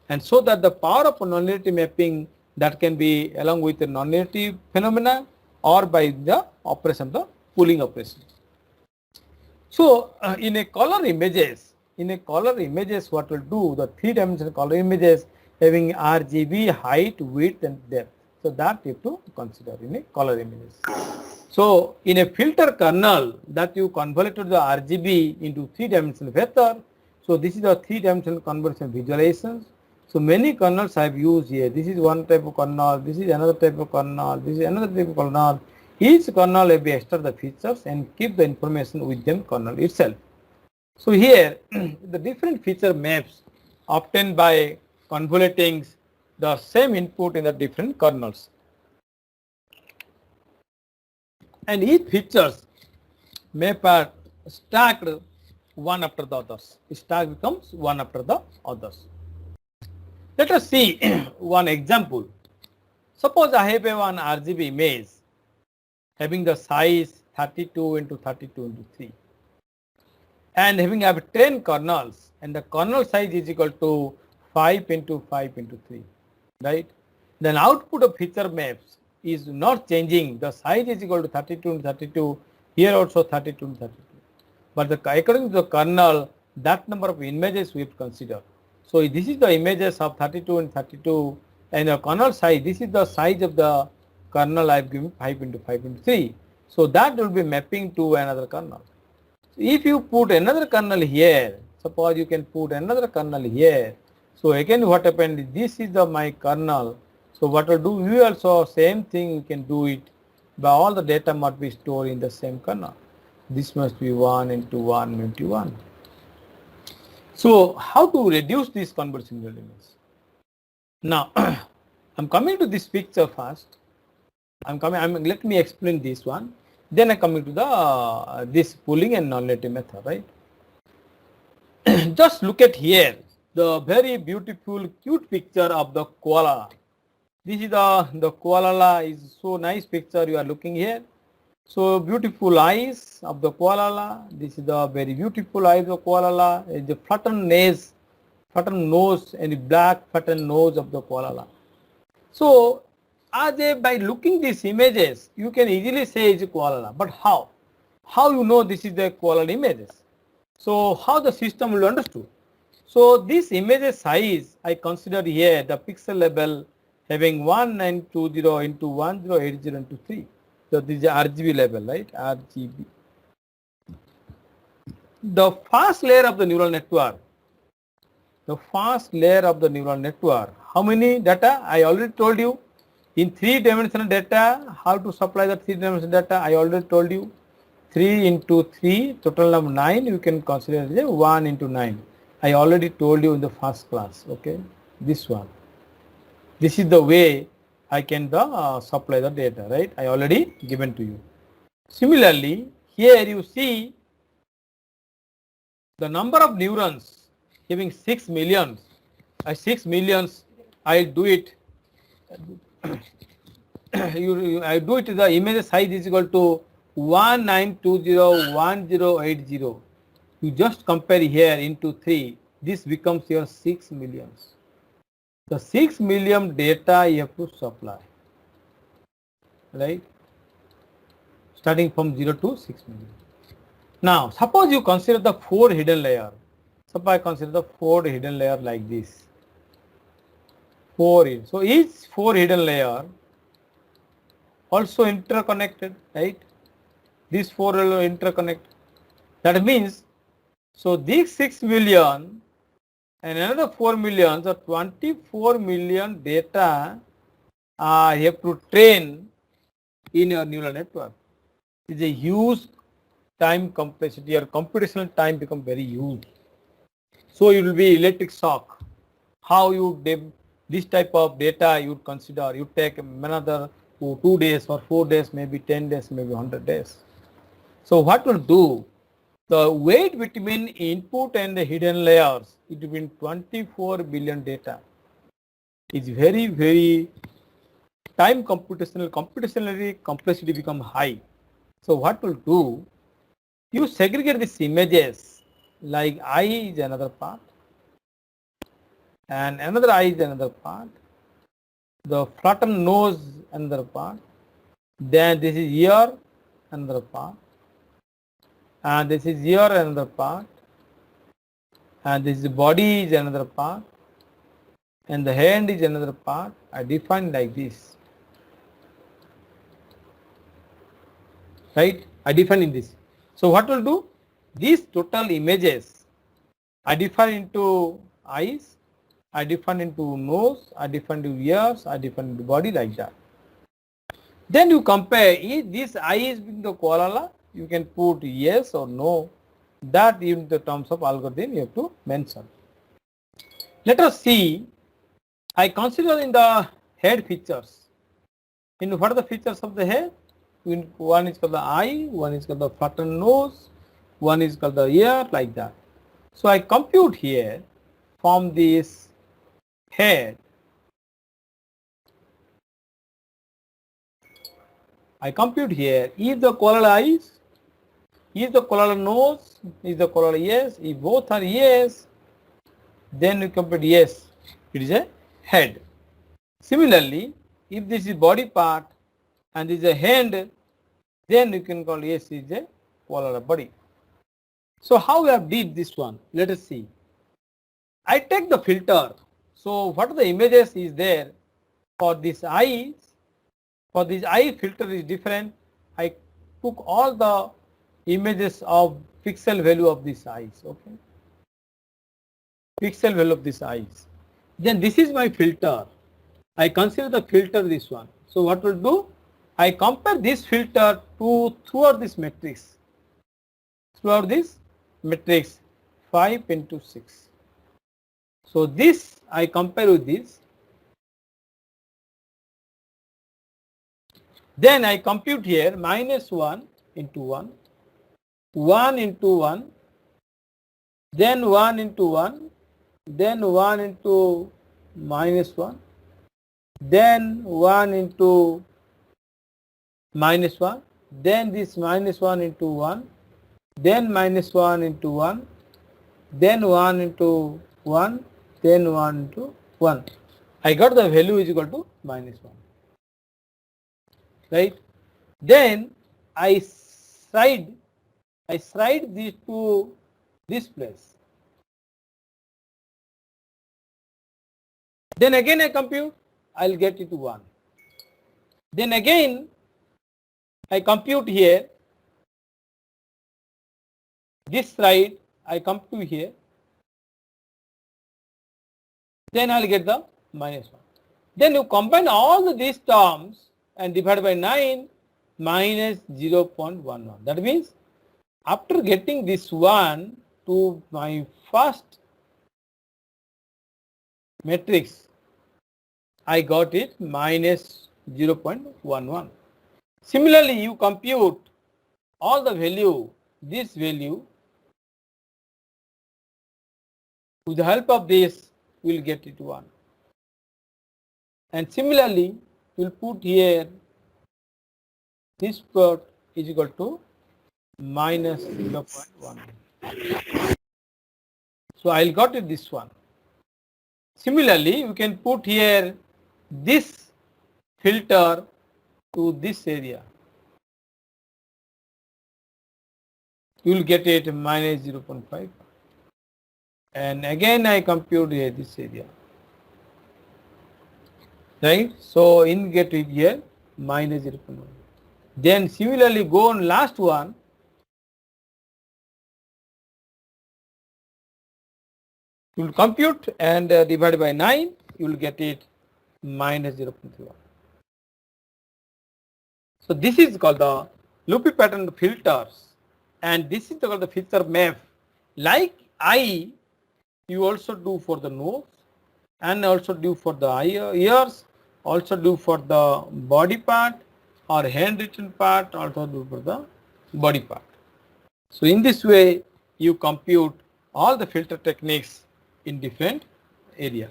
and so that the power of nonlinearity mapping that can be along with the nonlinearity phenomena or by the operation, the pooling operation. So in a color images, what will do, the three-dimensional color images having RGB, height, width and depth. So that you have to consider in a color images. So in a filter kernel that you convoluted the RGB into three-dimensional vector. So this is the three-dimensional convolution visualizations. So many kernels I have used here. This is one type of kernel, this is another type of kernel, this is another type of kernel. Each kernel will be extract the features and keep the information within kernel itself. So here the different feature maps obtained by convoluting the same input in the different kernels. And each features map are stacked one after the others. Stack becomes one after the others. Let us see one example. Suppose I have a one RGB image having the size 32 into 32 into 3 and having 10 kernels, and the kernel size is equal to 5 into 5 into 3, right? Then output of feature maps is not changing. The size is equal to 32 into 32, here also 32 into 32. But according to the kernel, that number of images we have to consider. So this is the images of 32 and 32, and the kernel size, this is the size of the kernel I have given 5 into 5 into 3. So that will be mapping to another kernel. If you put another kernel here, suppose you can put another kernel here. So again what happened, this is the my kernel. So what will do, we also same thing you can do it, but all the data must be stored in the same kernel. This must be 1 into 1 into 1. So how to reduce this convolution elements? Now I'm coming to this picture first. Let me explain this one. Then I'm coming to the this pooling and nonlinearity method, right? Just look at here, the very beautiful, cute picture of the koala. This is the koala is so nice picture you are looking here. So beautiful eyes of the koala. This is the very beautiful eyes of koala. The flattened nose and black flattened nose of the koala. So by looking these images, you can easily say it's a koala. But how? How you know this is the koala images? So how the system will understand? So this image size I consider here the pixel level having 1920 into 1080 into 3. So this is RGB level, right? RGB. The first layer of the neural network. How many data? I already told you. In 3-dimensional data, how to supply the 3-dimensional data, I already told you. 3 into 3, total number 9, you can consider as 1 into 9. I already told you in the first class, okay? This one. This is the way I can supply the data, right? I already given to you. Similarly, here you see the number of neurons having 6 millions. 6 millions, I do it. I do it, the image size is equal to 19201080. You just compare here into 3. This becomes your 6 millions. The 6 million data you have to supply, right? Starting from 0 to 6 million. Now, suppose you consider the 4 hidden layer. Suppose I consider the 4 hidden layer like this. 4. So each 4 hidden layer also interconnected, right? These 4 will interconnect. That means, so these 6 million and another 4 million, so 24 million data you have to train in your neural network. It's a huge time complexity or computational time become very huge. So it will be electric shock. How you this type of data you would consider, you take another 2 days or 4 days, maybe 10 days, maybe 100 days. So what will do? The weight between input and the hidden layers, it will be 24 billion data. Is very, very time computationally complexity become high. So what will do? You segregate these images, like eye is another part and another eye is another part, the flattened nose another part, then this is ear another part, and this is ear another part, and this is body is another part, and the hand is another part. I define like this, right? I define in this. So what will do? These total images I define into eyes, I define into nose, I define into ears, I define into body, like that. Then you compare, if this eye is being the koala, you can put yes or no. That in the terms of algorithm you have to mention. Let us see, I consider in the head features. In what are the features of the head? One is called the eye, one is called the flattened nose, one is called the ear, like that. So I compute here from this head, I compute here if the koala eyes, if the koala nose, if the koala yes, if both are yes, then we compute yes, it is a head. Similarly, if this is body part and this is a hand, then you can call yes is a koala body. So how we have did this one? Let us see. I take the filter. So what are the images is there for this eyes? For this eye filter is different. I took all the images of pixel value of these eyes. Okay. Pixel value of these eyes. Then this is my filter. I consider the filter this one. So what will do? I compare this filter to throughout this matrix. Throughout this matrix 5 into 6. So this I compare with this. Then I compute here minus 1 into 1, 1 into 1, then 1 into 1, then 1 into minus 1, then 1 into minus 1, then this minus 1 into 1, then minus 1 into 1, then 1 into 1, then 1 into 1. I got the value is equal to minus 1. Right? Then I slide this to this place. Then again I compute, I'll get it to 1. Then again I compute here, this slide I compute here, then I'll get the minus 1. Then you combine all these terms and divide by 9 minus 0.11. That means after getting this one to my first matrix, I got it minus 0.11. Similarly, you compute all the value, this value, with the help of this, we will get it 1. And similarly, we will put here this part is equal to minus 0.1. So I will got it this one. Similarly, we can put here this filter to this area. You will get it minus 0.5. And again I compute here this area. Right? So in get it here minus 0.1. Then similarly go on last one. You will compute and divide by 9, you will get it minus 0.31. So this is called the loopy pattern filters. and this is called the feature map. Like eye, you also do for the nose, and also do for the ears, also do for the body part or handwritten part, also do for the body part. So in this way, you compute all the filter techniques in different area,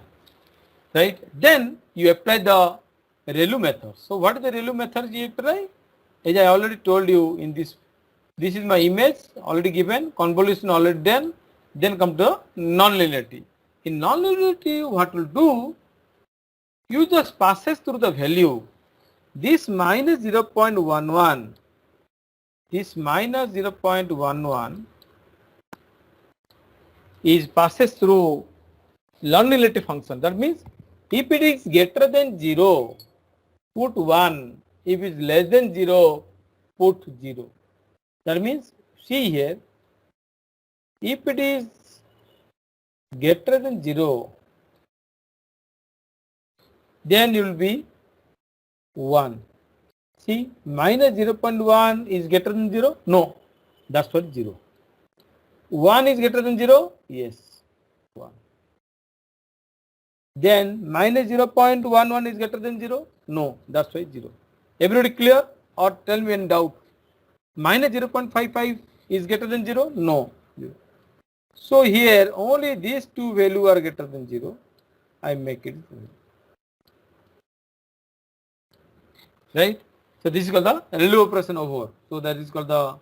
right? Then you apply the ReLU method. So what is the ReLU method you apply? As I already told you in this is my image already given, convolution already done, then come to nonlinearity. In nonlinearity, what will do, you just passes through the value. This minus 0.11, this minus 0.11 is passes through nonlinearity function. That means if it is greater than 0, put 1. If it is less than 0, put 0. That means, see here, if it is greater than 0, then you will be 1. See, minus 0.1 is greater than 0? No, that's what 0. 1 is greater than 0? Yes, 1. Then minus 0.11 is greater than 0? No, that's why 0. Everybody clear? Or tell me in doubt. Minus 0.55 is greater than 0? No. 0. So here only these two values are greater than 0. I make it 0. Right? So this is called the ReLU operation over. So that is called the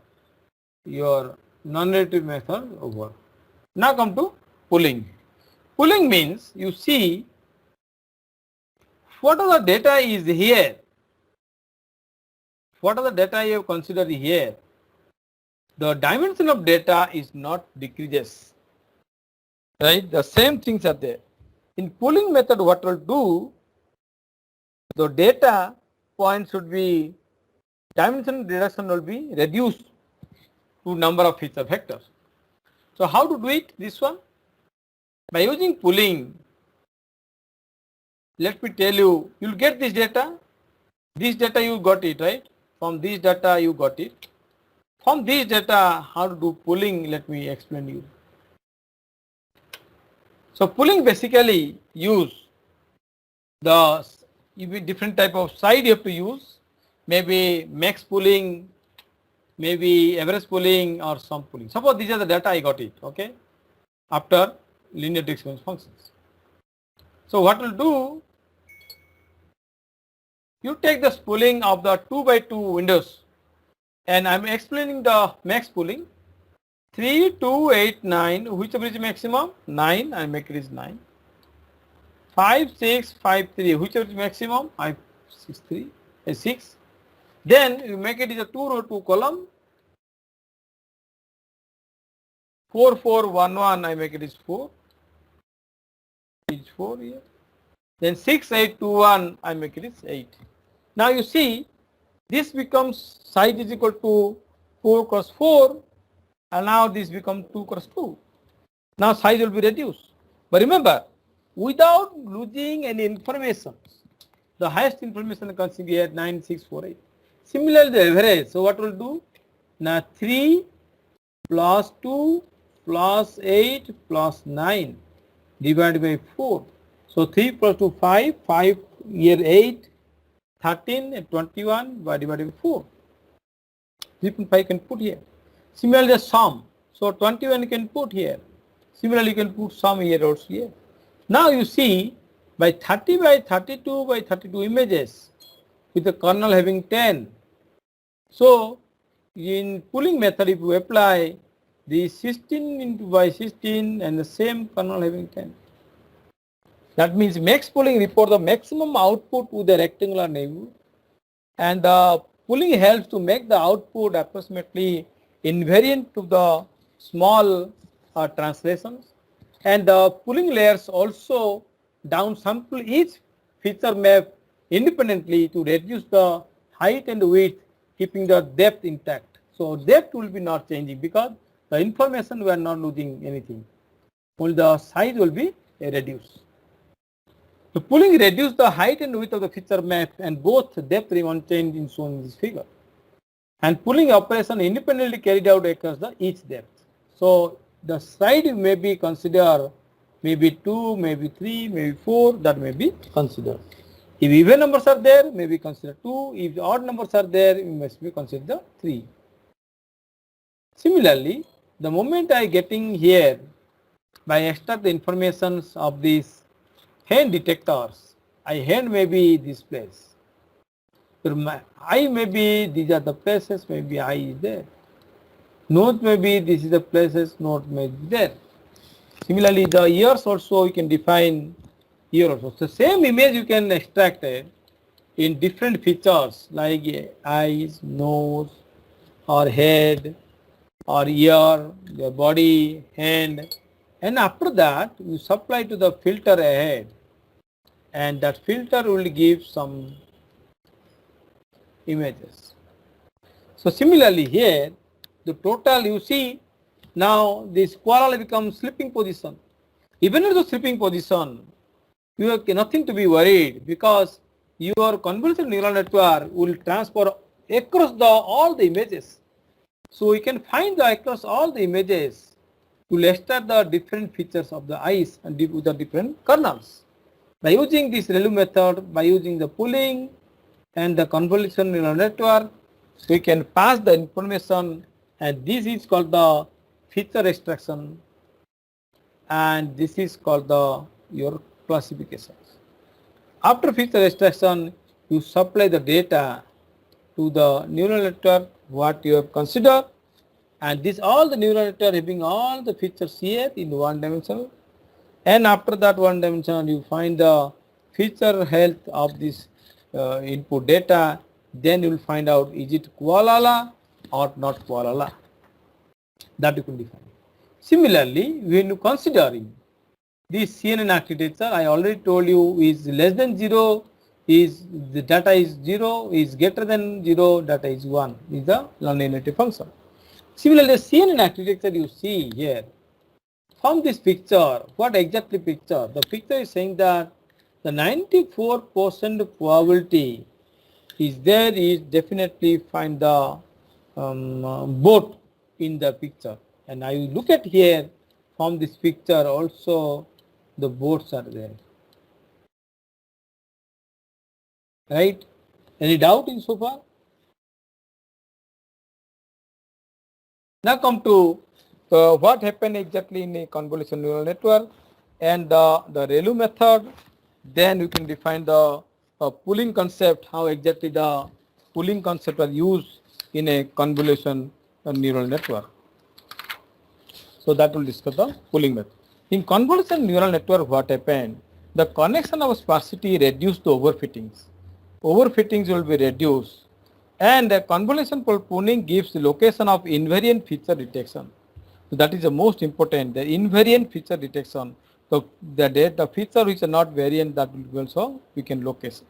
your non-relative method over. Now come to pooling. Pooling means you see what are the data is here. What are the data you have considered here? The dimension of data is not decreases. Right? The same things are there. In pooling method, what will do, the data point should be, dimension reduction will be reduced to number of feature vectors. So how to do it? This one? By using pooling, let me tell you, you will get this data. This data you got it, right? From this data you got it. From this data, how to do pooling, let me explain you. So pooling basically use the different type of side you have to use. Maybe max pooling, maybe average pooling, or sum pooling. Suppose these are the data I got it, okay, after linear exponential functions. So what will do, you take the pooling of the 2 by 2 windows, and I am explaining the max pooling. 3, 2, 8, 9, whichever is maximum? 9, I make it is 9. 5, 6, 5, 3, whichever is maximum? 5, 6, 3, 6. Then you make it is a 2 row, 2 column. 4, 4, 1, 1, I make it is 4. Is 4 here. Then 6, 8, 2, 1, I make it is 8. Now you see, this becomes size is equal to 4 cross 4, and now this becomes 2 cross 2. Now size will be reduced. But remember, without losing any information, the highest information comes here 9, 6, 4, 8. Similarly, the average. So what will do? Now 3 plus 2 plus 8 plus 9 divided by 4. So 3 plus 2, 5, 5 here 8, 13 and 21 divided by 4. 3.5 can put here. Similarly, the sum. So 21 you can put here. Similarly, you can put sum here also here. Now you see, by 30 by 32 by 32 images with the kernel having 10. So in pooling method, if you apply the 16 into by 16 and the same kernel having 10. That means max pooling report the maximum output with the rectangular neighborhood, and the pooling helps to make the output approximately invariant to the small translations, and the pooling layers also downsample each feature map independently to reduce the height and width, keeping the depth intact. So depth will be not changing because the information we are not losing anything. Only the size will be reduced. The pooling reduces the height and width of the feature map, and both depth remain changed in shown in this figure. and pulling operation independently carried out across the each depth. So the side may be considered maybe 2, maybe 3, maybe 4, that may be considered. If even numbers are there, maybe consider 2. If odd numbers are there, you must be consider the 3. Similarly, the moment I getting here by extract the informations of these hand detectors, I hand may be this place. I may be, these are the places, maybe I is there. Node may be, this is the places, node may be there. Similarly, the ears also you can define ear also. So same image you can extract it in different features like eyes, nose, or head, or ear, the body, hand, and after that you supply to the filter ahead, and that filter will give some images. So similarly here, the total you see now this quarrel becomes sleeping position. Even in the sleeping position, you have nothing to be worried because your convolutional neural network will transfer across all the images. So we can find across all the images to extract the different features of the eyes and with the different kernels. By using this ReLU method, by using the pooling and the convolutional neural network, we can pass the information, and this is called the feature extraction, and this is called your classifications. After feature extraction, you supply the data to the neural network what you have considered, and this all the neural network having all the features here in one dimension, and after that one dimension you find the feature health of this input data, then you will find out is it koala or not koala, that you can define. Similarly, when you considering this CNN architecture, I already told you is less than 0, is the data is 0, is greater than 0, data is 1, is the nonlinearity function. Similarly, CNN architecture you see here, from this picture, what exactly picture? The picture is saying that the 94% probability is there is definitely find the boat in the picture, and I look at here from this picture also the boats are there, right? Any doubt in so far? Now come to what happened exactly in a convolutional neural network and the ReLU method. Then you can define the pooling concept, how exactly the pooling concept are used in a convolution neural network. So that will discuss the pooling method. In convolutional neural network, what happened? The connection of sparsity reduced the overfittings. Overfittings will be reduced, and the convolution pooling gives the location of invariant feature detection. So that is the most important, the invariant feature detection. So the feature which are not variant, that will be also we can locate.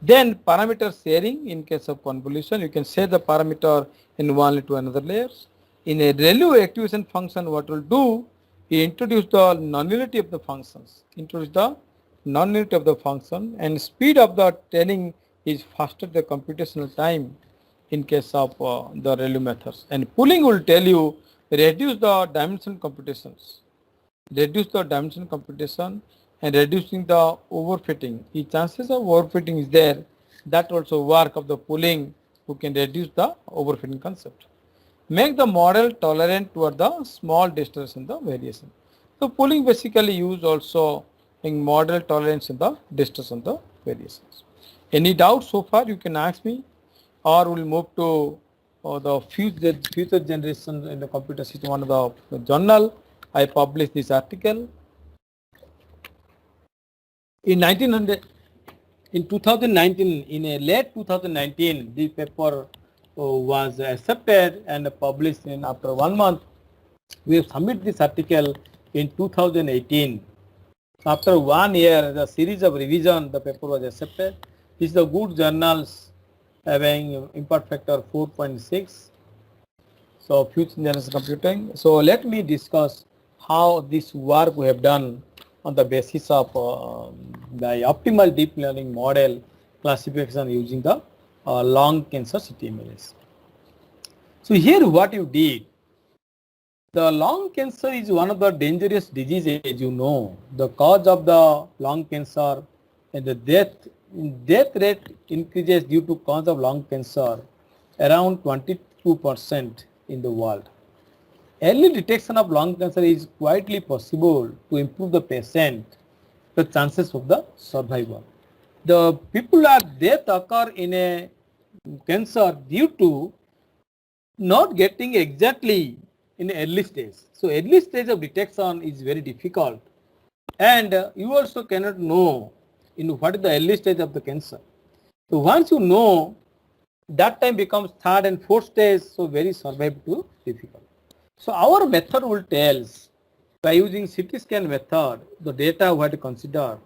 Then parameter sharing in case of convolution, you can share the parameter in one layer to another layers. In a ReLU activation function, what will do, we introduce the nonlinearity of the functions, and speed of the training is faster the computational time in case of the ReLU methods. And pooling will tell you reduce the dimension computations, and reducing the overfitting. The chances of overfitting is there, that also work of the pooling who can reduce the overfitting concept. Make the model tolerant toward the small distortion, the variation. So pooling basically use also in model tolerance in the distortion, the variations. Any doubt so far you can ask me, or we'll move to the future generation in the computer system. One of the journal I published this article. In 2019, in a late 2019, this paper was accepted and published in after 1 month. We have submitted this article in 2018. After 1 year, the series of revision, the paper was accepted. This is the good journals having impact factor 4.6. So future generation computing. So let me discuss how this work we have done on the basis of the optimal deep learning model classification using the long cancer CT images. So here what you did, the lung cancer is one of the dangerous diseases, you know. The cause of the lung cancer and the death rate increases due to cause of lung cancer around 22% in the world. Early detection of lung cancer is quietly possible to improve the patient, the chances of the survival. The people that death occur in a cancer due to not getting exactly in early stage. So early stage of detection is very difficult, and you also cannot know what is the early stage of the cancer. So once you know, that time becomes third and fourth stage, so very survival too difficult. So our method will tell by using CT scan method the data we have to consider,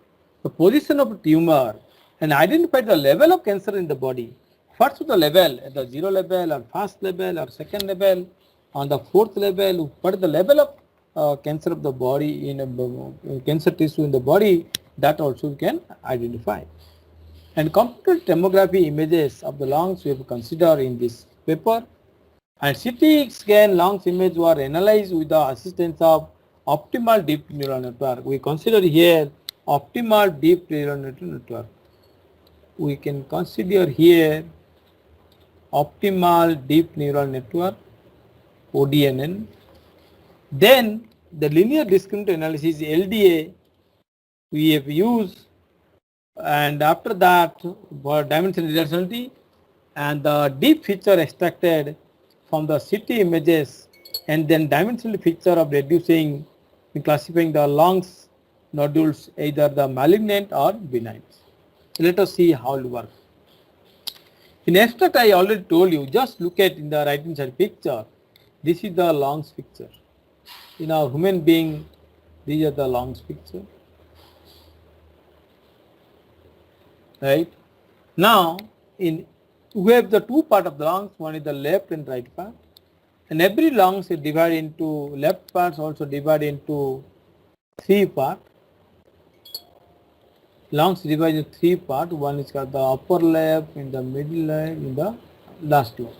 the position of the tumor, and identify the level of cancer in the body. First the level, at the 0 level or first level or second level, on the fourth level, what is the level of cancer of the body in cancer tissue in the body, that also we can identify. And computed tomography images of the lungs we have considered in this paper, and CT scan lungs image were analyzed with the assistance of optimal deep neural network. We consider here optimal deep neural network. We can consider here optimal deep neural network, ODNN. Then the linear discriminant analysis, LDA, we have used, and after that for dimensional relationality and the deep feature extracted from the CT images, and then dimensional feature of reducing and classifying the lungs nodules, either the malignant or benign. So let us see how it works. In abstract, I already told you, just look at in the right hand side picture. This is the lungs picture. In our human being, these are the lungs picture. Right? Now, we have the two part of the lungs, one is the left and right part. And every lungs is divided into, left parts also divided into three parts. Lungs divided into three parts. One is called the upper left, in the middle left, in the last layer.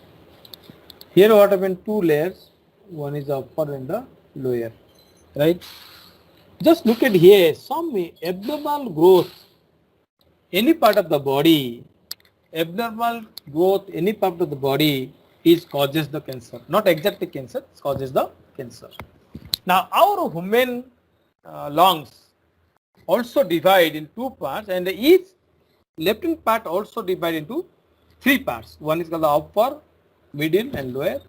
Here what happened, two layers. One is the upper and the lower. Right? Just look at here, some abnormal growth, any part of the body, abnormal growth, any part of the body is causes the cancer. Not exactly cancer, it causes the cancer. Now our human lungs also divide in two parts, and each left hand part also divide into three parts. One is called the upper, middle and lower,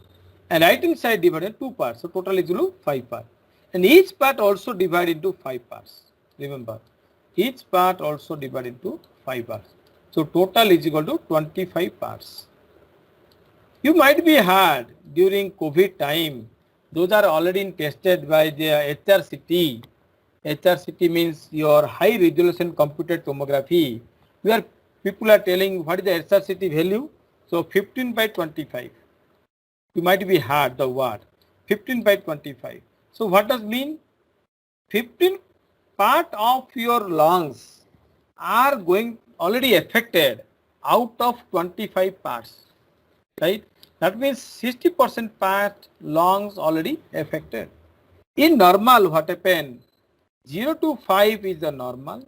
and right hand side divided into two parts. So total is 5 parts. And each part also divided into 5 parts. Remember, each part also divided into 5 parts. So total is equal to 25 parts. You might be heard during COVID time, those are already tested by the HRCT. HRCT means your high resolution computed tomography, where people are telling what is the HRCT value. So 15 by 25. You might be heard the word 15 by 25. So what does mean? 15 part of your lungs are going already affected out of 25 parts, right? That means 60% part lungs already affected. In normal, what happened? 0 to 5 is the normal,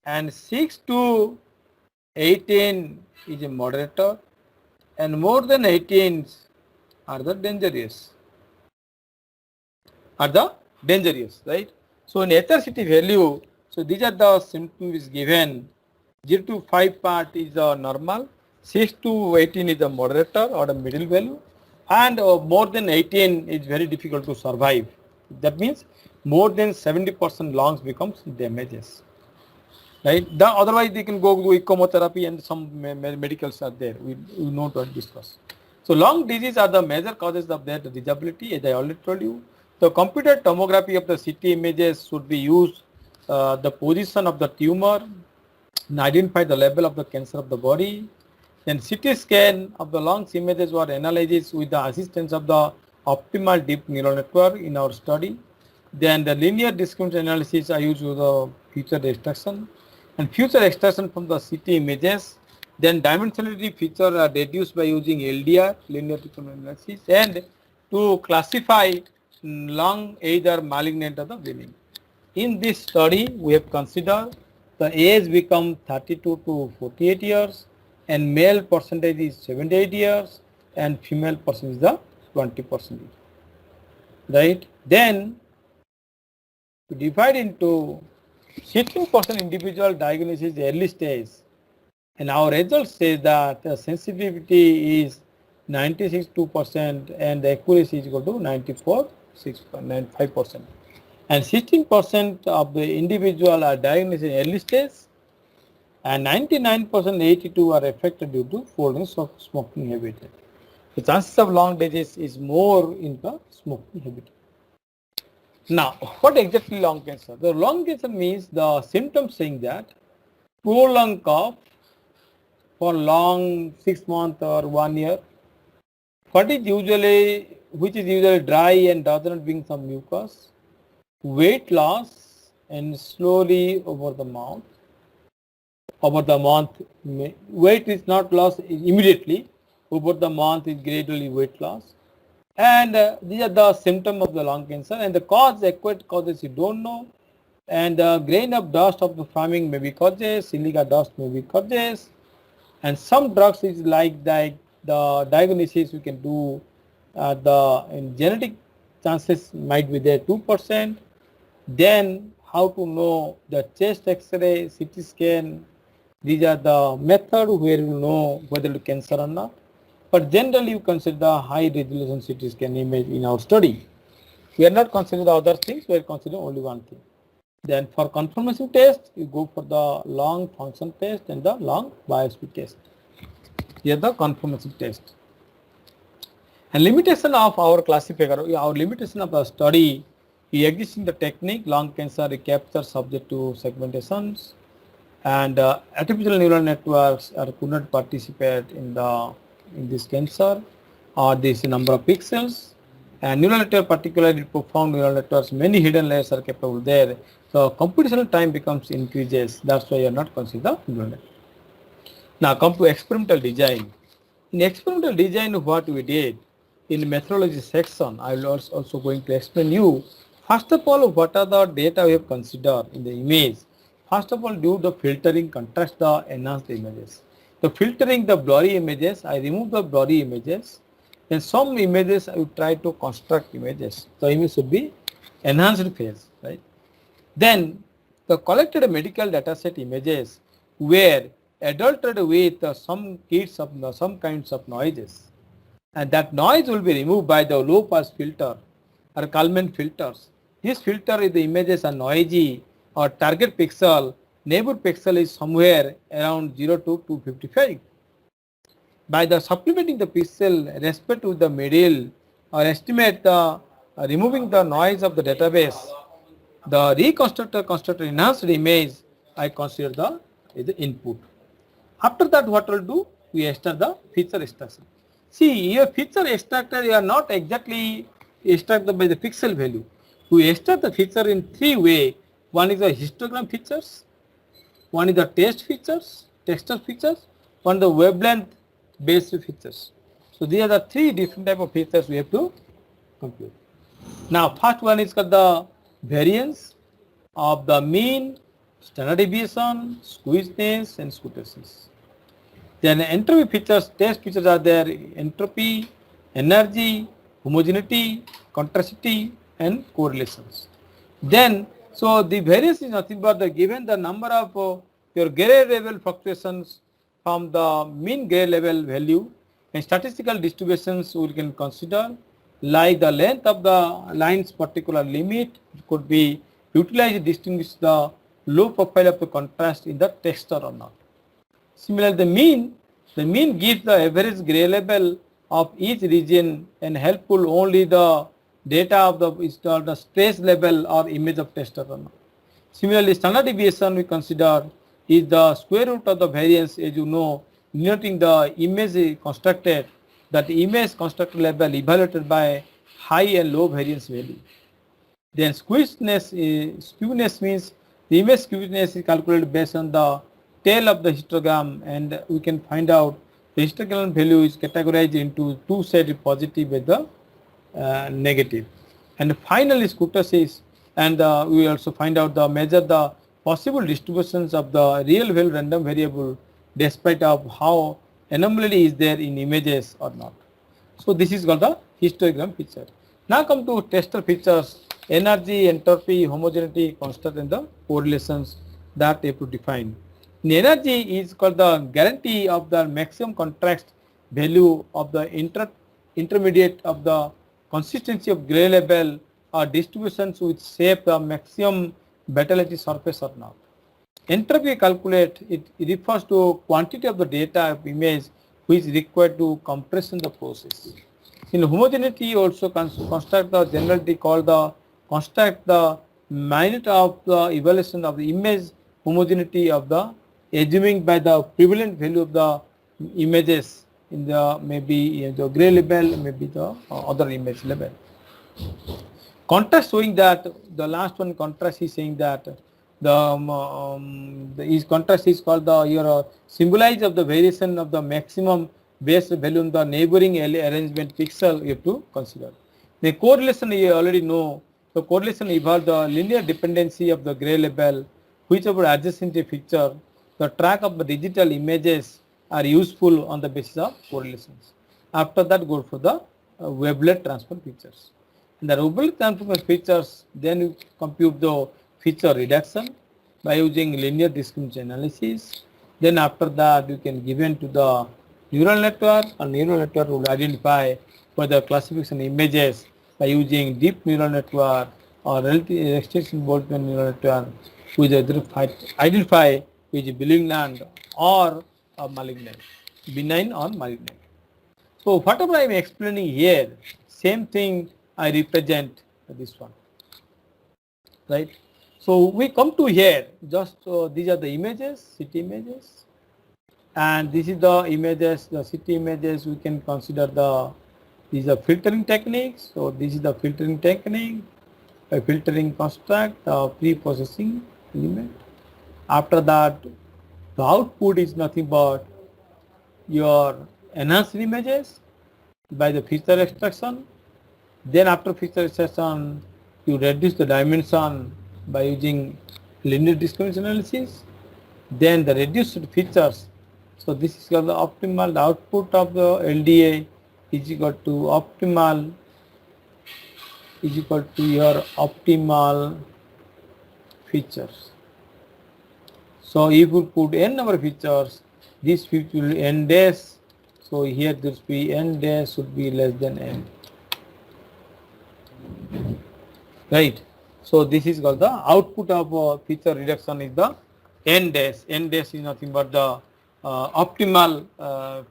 and 6 to 18 is a moderator, and more than 18 are the dangerous. Right? So in HRCT value, so these are the symptoms given. 0 to 5 part is the normal, 6 to 18 is the moderator or the middle value, and more than 18 is very difficult to survive. That means more than 70% lungs becomes damages. Right? Otherwise they can go to chemotherapy, and some medicals are there. We know to discuss. So lung disease are the major causes of that disability, as I already told you. The computed tomography of the CT images should be used, the position of the tumor, and identify the level of the cancer of the body. Then CT scan of the lungs images were analyzed with the assistance of the optimal deep neural network in our study. Then the linear discriminant analysis I used with the feature extraction, and feature extraction from the CT images Then dimensionality feature are reduced by using LDR, linear differential analysis, and to classify lung either malignant or the benign. In this study, we have considered the age become 32 to 48 years, and male percentage is 78 years, and female percentage is the 20%. Right? Then we divide into 16% individual diagnosis early stage, and our result says that the sensitivity is 96.2% and the accuracy is equal to 94.695%. And 16% of the individual are diagnosed in early stage, and 99% 82 are affected due to foldings of smoking habit. The chances of lung disease is more in the smoking habit. Now, what exactly lung cancer? The lung cancer means the symptoms saying that prolonged cough for long 6 months or 1 year, which is usually dry and does not bring some mucus, weight loss and slowly over the month. Weight is not lost immediately. Over the month is gradually weight loss. And these are the symptoms of the lung cancer, and the accurate causes you don't know. And the grain of dust of the farming may be causes, silica dust may be causes, and some drugs is like the diagnosis we can do. In genetic chances might be there 2%. Then how to know the chest X-ray, CT scan. These are the method where you know whether it's cancer or not. But generally you consider the high resolution CT scan image in our study. We are not considering the other things, we are considering only one thing. Then for confirmation test, you go for the lung function test and the lung biopsy test. Here the confirmation test. And limitation of our classifier, our limitation of the study, existing the technique, lung cancer recapture subject to segmentations, and artificial neural networks could not participate in this cancer, or this number of pixels. And neural network, particularly profound neural networks, many hidden layers are capable there. So computational time increases. That's why you are not considered neural network. Now come to experimental design. In experimental design, what we did in methodology section, I will also going to explain you. First of all, what are the data we have considered in the image? First of all, do the filtering, contrast the enhanced images. The filtering the blurry images, I remove the blurry images. Then some images I will try to construct images. The image should be enhanced phase, right? Then the collected medical dataset images were adulterated with some kinds of noises, and that noise will be removed by the low pass filter or Kalman filters. This filter if the images are noisy or target pixel, neighbor pixel is somewhere around 0 to 255. By the supplementing the pixel respect to the middle or estimate the removing the noise of the database, the constructed enhanced image I consider the input. After that, what will do? We extract the feature extraction. See, here feature extractor you are not exactly extracted by the pixel value. We extract the feature in three ways. One is the histogram features, one is the texture features, one is the wavelength based features. So these are the three different type of features we have to compute. Now, first one is called the variance of the mean, standard deviation, squeezeness, and scutaceous. Then entropy features, test features are there: entropy, energy, homogeneity, contrasticity, and correlations. Then, so the variance is nothing but the given the number of your gray level fluctuations from the mean gray level value, and statistical distributions we can consider, like the length of the line's particular limit could be utilized to distinguish the low profile of the contrast in the texture or not. Similarly, the mean gives the average gray level of each region and helpful only the data of the stress level or image of texture or not. Similarly, standard deviation we consider is the square root of the variance, as you know, denoting the image constructed, that image constructed level evaluated by high and low variance value. Then skewness means the image skewness is calculated based on the tail of the histogram, and we can find out the histogram value is categorized into two sets, positive and the negative. And finally kurtosis, and we also find out the measure the possible distributions of the real value random variable despite of how anomaly is there in images or not. So this is called the histogram feature. Now come to tester features: energy, entropy, homogeneity, constant, and the correlations that they have to define. In energy is called the guarantee of the maximum contrast value of the intermediate of the consistency of gray label or distributions which shape the maximum vitality surface or not. Entropy calculate, it refers to quantity of the data of image which is required to compression the process. In homogeneity also construct the generality called the construct the minute of the evaluation of the image homogeneity of the assuming by the prevalent value of the images in the maybe in the gray label, maybe the other image label. Contrast showing that the last one contrast is saying that the contrast is called the your symbolize of the variation of the maximum base value in the neighboring arrangement pixel you have to consider. The correlation you already know. The correlation involves the linear dependency of the gray label, whichever adjacent feature, the track of the digital images are useful on the basis of correlations. After that, go for the wavelet transform features. In the wavelet transform features, then you compute the feature reduction by using linear discriminant analysis. Then after that, you can give in to the neural network, and neural network will identify for the classification images by using deep neural network or relative extension Boltzmann neural network, which identify which is benign or malignant, benign or malignant. So whatever I am explaining here, same thing I represent this one, right? So we come to here, just these are the images, city images, and this is the images, the city images. We can consider these are filtering techniques. So this is the filtering technique, a filtering construct, pre-processing element. After that, the output is nothing but your enhanced images by the feature extraction. Then after feature extraction, you reduce the dimension by using linear discriminant analysis. Then the reduced features. So this is called the optimal. The output of the LDA is equal to optimal is equal to your optimal features. So if you put n number of features, this feature will n dash. So here this be n dash should be less than n. Right. So this is called the output of feature reduction is the n dash. N dash is nothing but the optimal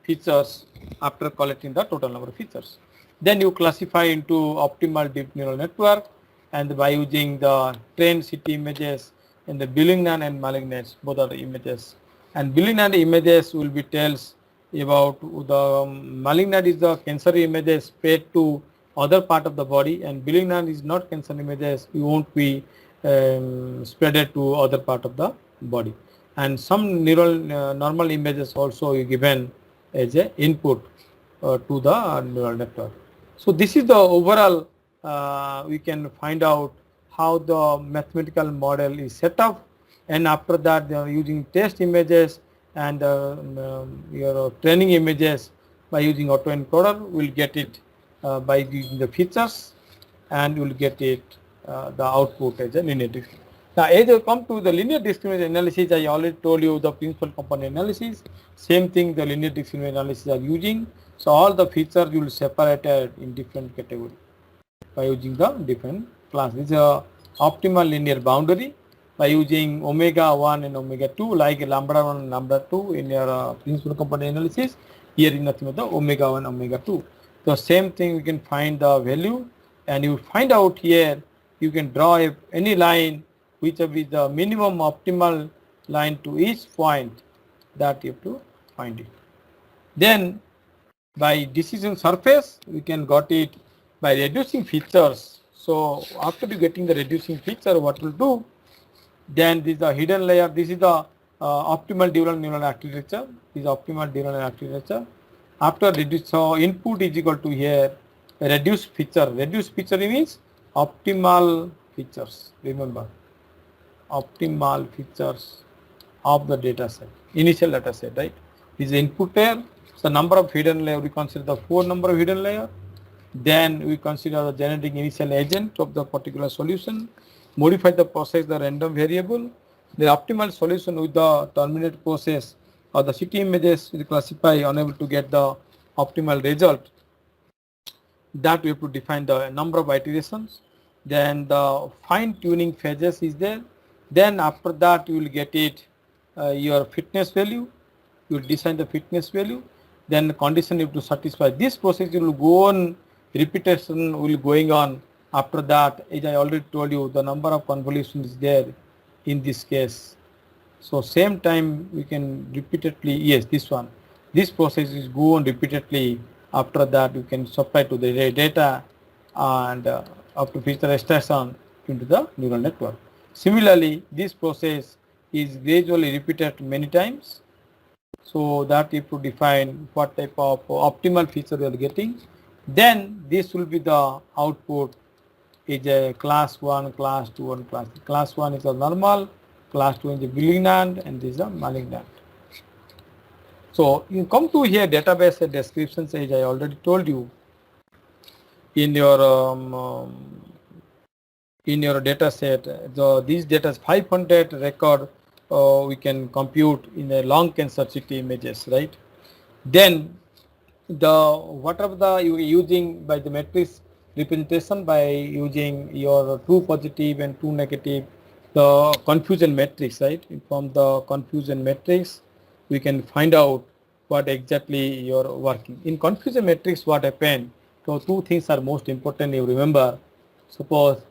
features after collecting the total number of features. Then you classify into optimal deep neural network, and by using the trained city images and the benign and malignant, both are the images. And benign images will be tells about the malignant is the cancer images spread to other part of the body, and benign is not cancer images, you won't be spread to other part of the body. And some neural normal images also you given as a input to the neural network. So this is the overall we can find out how the mathematical model is set up, and after that they are using test images and your training images by using autoencoder will get it by using the features, and you will get it the output as a linear discriminant. Now as I come to the linear discriminant analysis, I already told you the principal component analysis. Same thing the linear discriminant analysis are using. So all the features you will separate in different category by using the different class. This is a optimal linear boundary by using omega 1 and omega 2, like lambda 1 and lambda 2 in your principal component analysis. Here is nothing but the omega 1, omega 2. So same thing we can find the value, and you find out here you can draw any line which will be the minimum optimal line to each point that you have to find it. Then by decision surface we can got it by reducing features. So after you getting the reducing feature, what we'll do, then this is the hidden layer. This is the optimal dural neural architecture. Is optimal dural architecture. After reduce, so input is equal to here reduced feature. Reduced feature means optimal features. Remember, optimal features of the data set, initial data set, right? Is the input layer. So number of hidden layer, we consider the 4 number of hidden layer. Then we consider the generating initial agent of the particular solution. Modify the process, the random variable. The optimal solution with the terminate process or the city images will classify unable to get the optimal result. That we have to define the number of iterations. Then the fine tuning phases is there. Then after that you will get it your fitness value. You will design the fitness value. Then the condition you have to satisfy. This process will go on, repetition will going on. After that, as I already told you, the number of convolutions is there in this case. So same time we can repeatedly, yes, this one. This process is go on repeatedly. After that, you can supply to the data and up to feature extraction into the neural network. Similarly, this process is gradually repeated many times. So that if you define what type of optimal feature you are getting, then this will be the output is a class 1, class 2 and class 3. Class 1 is a normal, class 2 is a malignant and this is a malignant. So you come to here database descriptions as I already told you in your data set. These data is 500 record we can compute in a long cancer city images, right? Then the whatever the you using by the matrix representation by using your true positive and true negative, the confusion matrix, right? From the confusion matrix we can find out what exactly you're working. In confusion matrix what happened, so two things are most important you remember. Suppose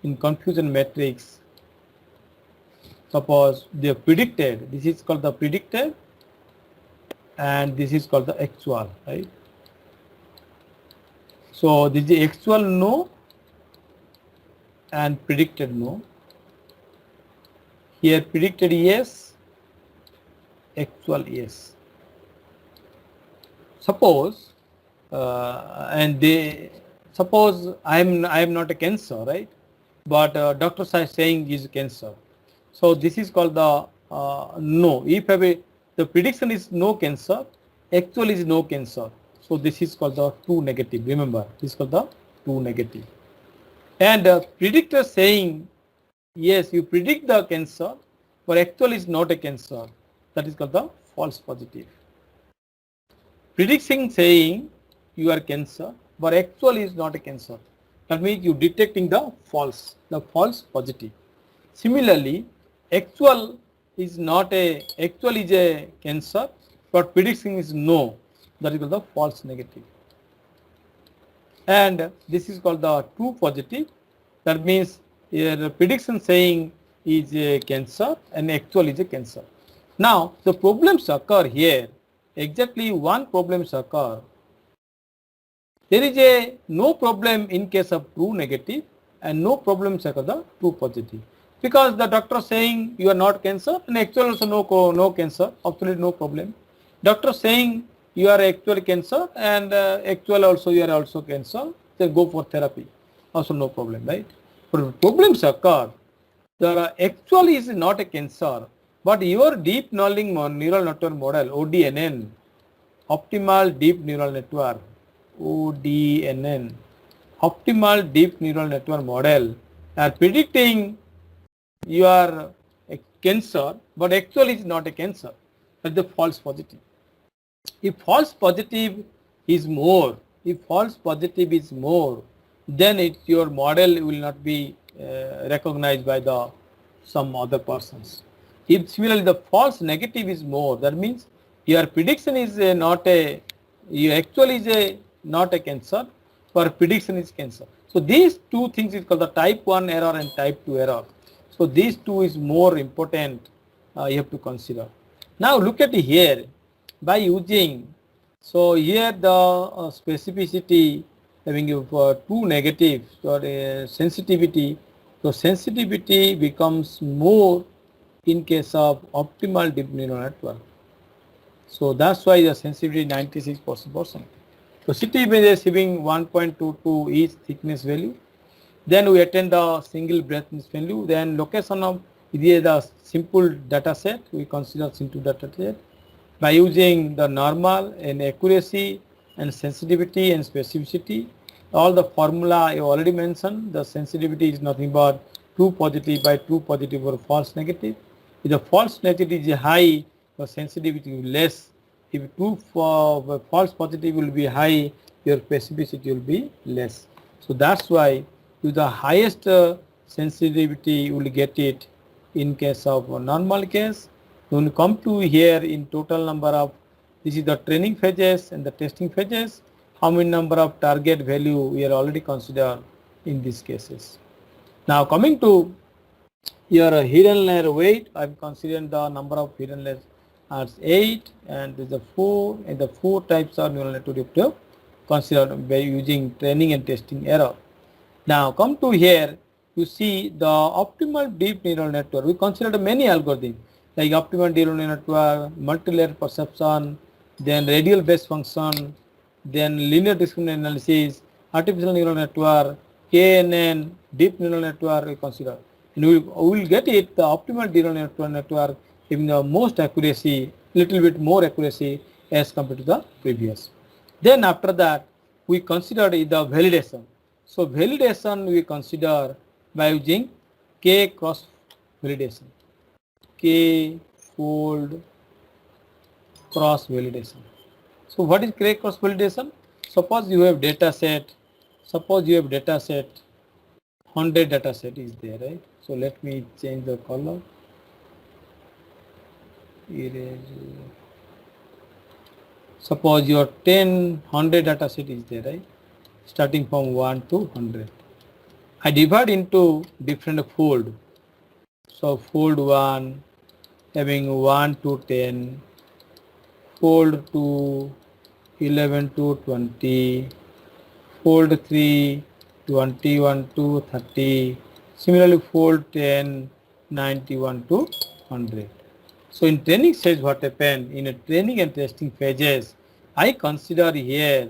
in confusion matrix, suppose they predicted, this is called the predicted and this is called the actual, right? So this is the actual no and predicted no. Here predicted yes, actual yes. Suppose and they suppose I am not a cancer, right? But doctors are saying is cancer. So this is called the no. If the prediction is no cancer, actual is no cancer. So this is called the true negative. Remember, this is called the true negative. And predictor saying yes, you predict the cancer, but actual is not a cancer. That is called the false positive. Prediction saying you are cancer, but actual is not a cancer. That means you detecting the false positive. Similarly, actual is a cancer, but prediction is no. That is called the false negative. And this is called the true positive. That means your prediction saying is a cancer and actual is a cancer. Now the problems occur here. Exactly one problems occur. There is a no problem in case of true negative and no problems occur the true positive. Because the doctor saying you are not cancer and actual also no cancer, absolutely no problem. Doctor saying you are actual cancer and actual also you are also cancer, then go for therapy, also no problem, right? But problems occur. The actual is not a cancer, but your deep neural network model, ODNN, optimal deep neural network, ODNN, optimal deep neural network model are predicting you are a cancer, but actually is not a cancer. That's the false positive. If false positive is more, then your model will not be recognized by some other persons. If similarly the false negative is more, that means your prediction is not a cancer, but prediction is cancer. So these two things is called the type 1 error and type 2 error. So these two is more important you have to consider. Now look at here by using, so here the specificity having two negatives or sensitivity. So sensitivity becomes more in case of optimal deep neural network. So that's why the sensitivity 96%. So CT image having 1.22 each thickness value. Then we attend the single brightness value. Then location of the simple data set. We consider simple data set by using the normal and accuracy and sensitivity and specificity. All the formula I already mentioned. The sensitivity is nothing but true positive by true positive or false negative. If the false negative is high, the sensitivity will be less. If true false positive will be high, your specificity will be less. So that's why with the highest sensitivity you will get it in case of a normal case. When you come to here in total number of, this is the training phases and the testing phases, how many number of target value we are already considered in these cases. Now coming to your hidden layer weight, I'm considering the number of hidden layers as 8 and the 4 and the 4 types of neural network to consider by using training and testing error. Now come to here, you see the optimal deep neural network. We considered many algorithms like optimal neural network, multi-layer perception, then radial based function, then linear discriminant analysis, artificial neural network, KNN, deep neural network we consider. And we will get it, the optimal neural network having the most accuracy, little bit more accuracy as compared to the previous. Then after that, we considered the validation. So validation we consider by using K cross validation, K fold cross validation. So what is K cross validation? Suppose you have data set, 100 data set is there, right? So let me change the color. Erase. Suppose your 100 data set is there, right? Starting from 1 to 100. I divide into different fold. So fold 1 having 1 to 10, fold 2 11 to 20, fold 3 21 to 30, similarly fold 10 91 to 100. So in training stage what happened, in a training and testing phases, I consider here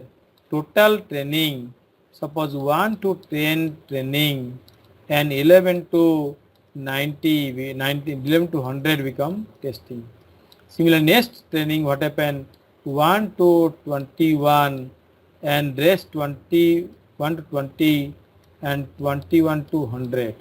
total training, suppose 1 to 10 training and 11 to 11 to 100 become testing. Similar next training what happened, 1 to 21 and rest 21 to 20 and 21 to 100.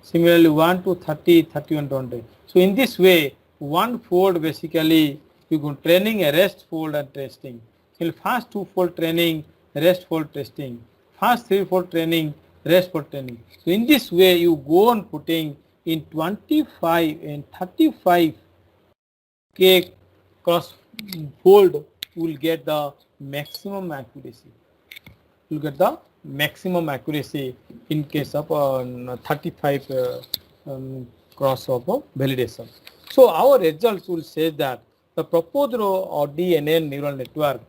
Similarly 1 to 30, 31 to 100. So in this way, one fold basically you go training, a rest fold and testing. So first 2 fold training, rest fold testing. First 3 fold training, rest fold training. So in this way you go on putting in 25 and 35 K cross fold, you will get the maximum accuracy. You will get the maximum accuracy in case of 35 cross of validation. So our results will say that the proposed ODNN neural network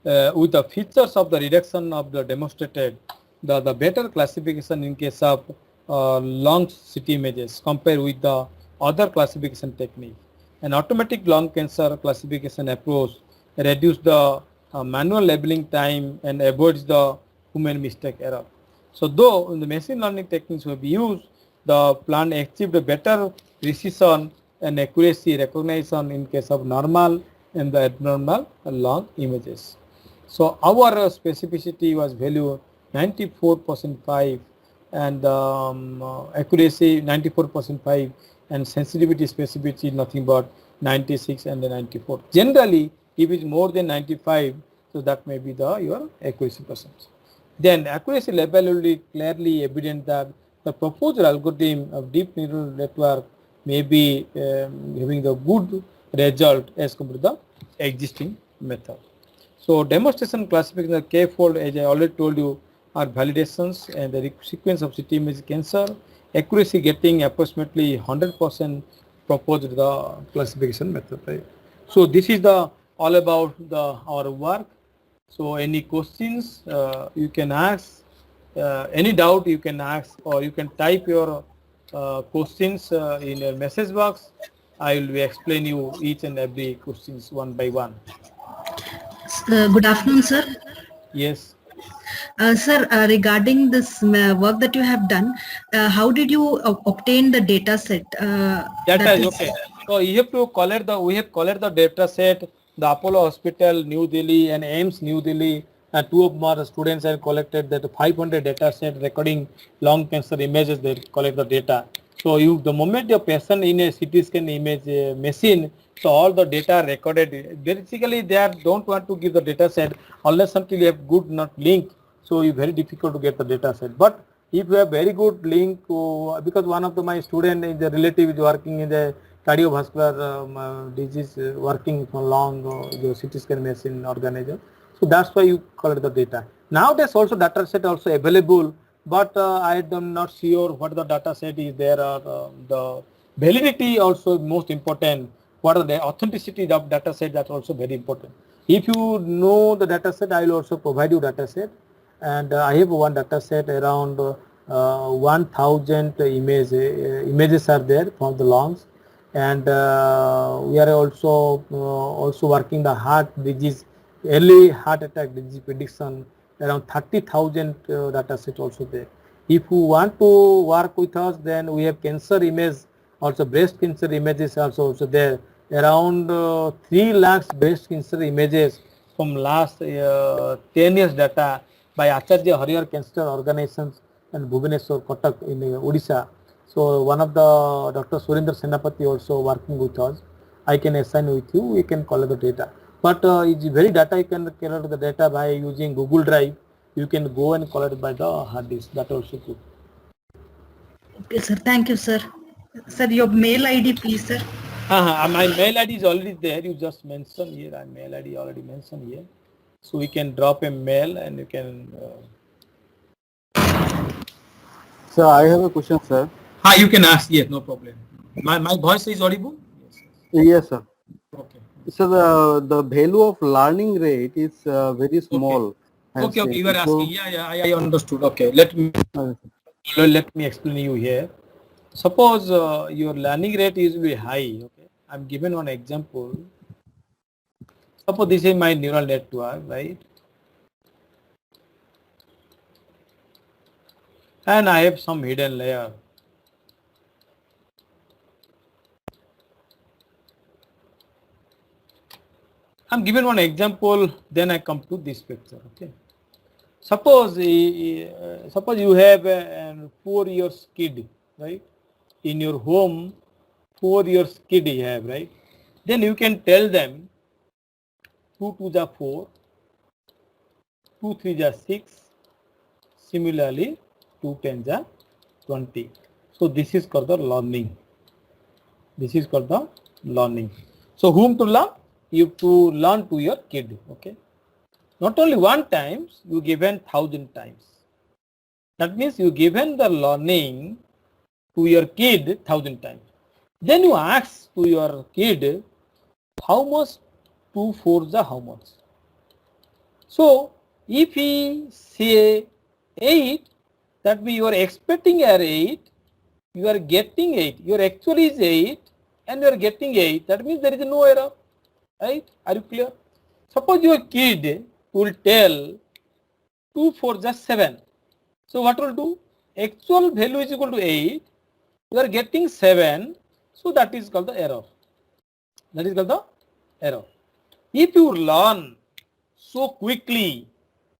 with the features of the reduction of the demonstrated, the better classification in case of long CT images compared with the other classification technique. An automatic lung cancer classification approach reduces the manual labeling time and avoids the human mistake error. So though in the machine learning techniques will be used, the plan achieved a better precision and accuracy recognition in case of normal and the abnormal lung images. So our specificity was value 94.5 and accuracy 94.5 and sensitivity specificity is nothing but 96 and 94. Generally, if it is more than 95, so that may be your accuracy percentage. Then accuracy level will be clearly evident that the proposed algorithm of deep neural network may be having the good result as compared to the existing method. So demonstration classification of K-fold, as I already told you, are validations and the sequence of CT image cancer, accuracy getting approximately 100% proposed the classification method. Right? So this is the all about our work. So any questions you can ask, any doubt you can ask, or you can type your questions in your message box. I will explain you each and every questions one by one. Good afternoon, sir. Yes. Sir, regarding this work that you have done, how did you obtain the data set? Data is okay. So you have to collect we have collected the data set, the Apollo Hospital, New Delhi and AIMS, New Delhi, and two of my students have collected that 500 data set recording lung cancer images. They collect the data. So the moment your patient in a CT scan image machine, so all the data recorded. Basically, they don't want to give the data set unless until you have good not link. So it's very difficult to get the data set. But if you have very good link, because one of my student is a relative is working in the cardiovascular disease, working for long, the CT scan machine organizer. So that's why you collect the data. Nowadays also data set also available, but I am not sure what the data set is there or the validity also most important. What are the authenticity of data set, that's also very important. If you know the data set, I will also provide you data set. And I have one data set around 1000 images are there from the lungs, and we are also working the heart disease, early heart attack disease prediction, around 30,000 data set also there. If you want to work with us, then we have cancer image, also breast cancer images also there, around 3 lakhs breast cancer images from last 10 years data by Acharya Hariyar Cancer Organizations and Bhubaneswar, Kotak in Odisha. So one of the Dr. Surendra Senapati also working with us. I can assign with you, we can collect the data. But it's very data, you can collect the data by using Google Drive. You can go and collect by the hard disk, that also good. Okay, sir. Thank you, sir. Sir, your mail ID, please, sir. My mail ID is already there. You just mentioned here. My mail ID already mentioned here. So we can drop a mail and you can. Sir, I have a question, sir. You can ask. Yes, no problem. My voice is audible. Yes, sir. Okay. So the value of learning rate is very small. Okay. You are asking. Yeah. I understood. Okay. Let me explain you here. Suppose your learning rate is very high. Okay. I'm given one example. Suppose this is my neural network, right? And I have some hidden layer. I'm given one example, then I come to this picture. Okay. Suppose you have a 4 years kid, right? In your home, 4 years kid you have, right? Then you can tell them 2 2 is 4, 2 3 is 6. Similarly, 2 10 is 20. So this is called the learning. This is called the learning. So whom to learn? You have to learn to your kid. Okay. Not only one times, you given 1000 times. That means you given the learning to your kid 1000 times. Then you ask to your kid, how much 2 4s are how much? So if he say 8, that means you are expecting an 8, you are getting 8. Your actual is 8 and you are getting 8. That means there is no error. Right? Are you clear? Suppose your kid will tell 2 4 just 7. So what will do? Actual value is equal to 8. You are getting 7. So that is called the error. That is called the error. If you learn so quickly,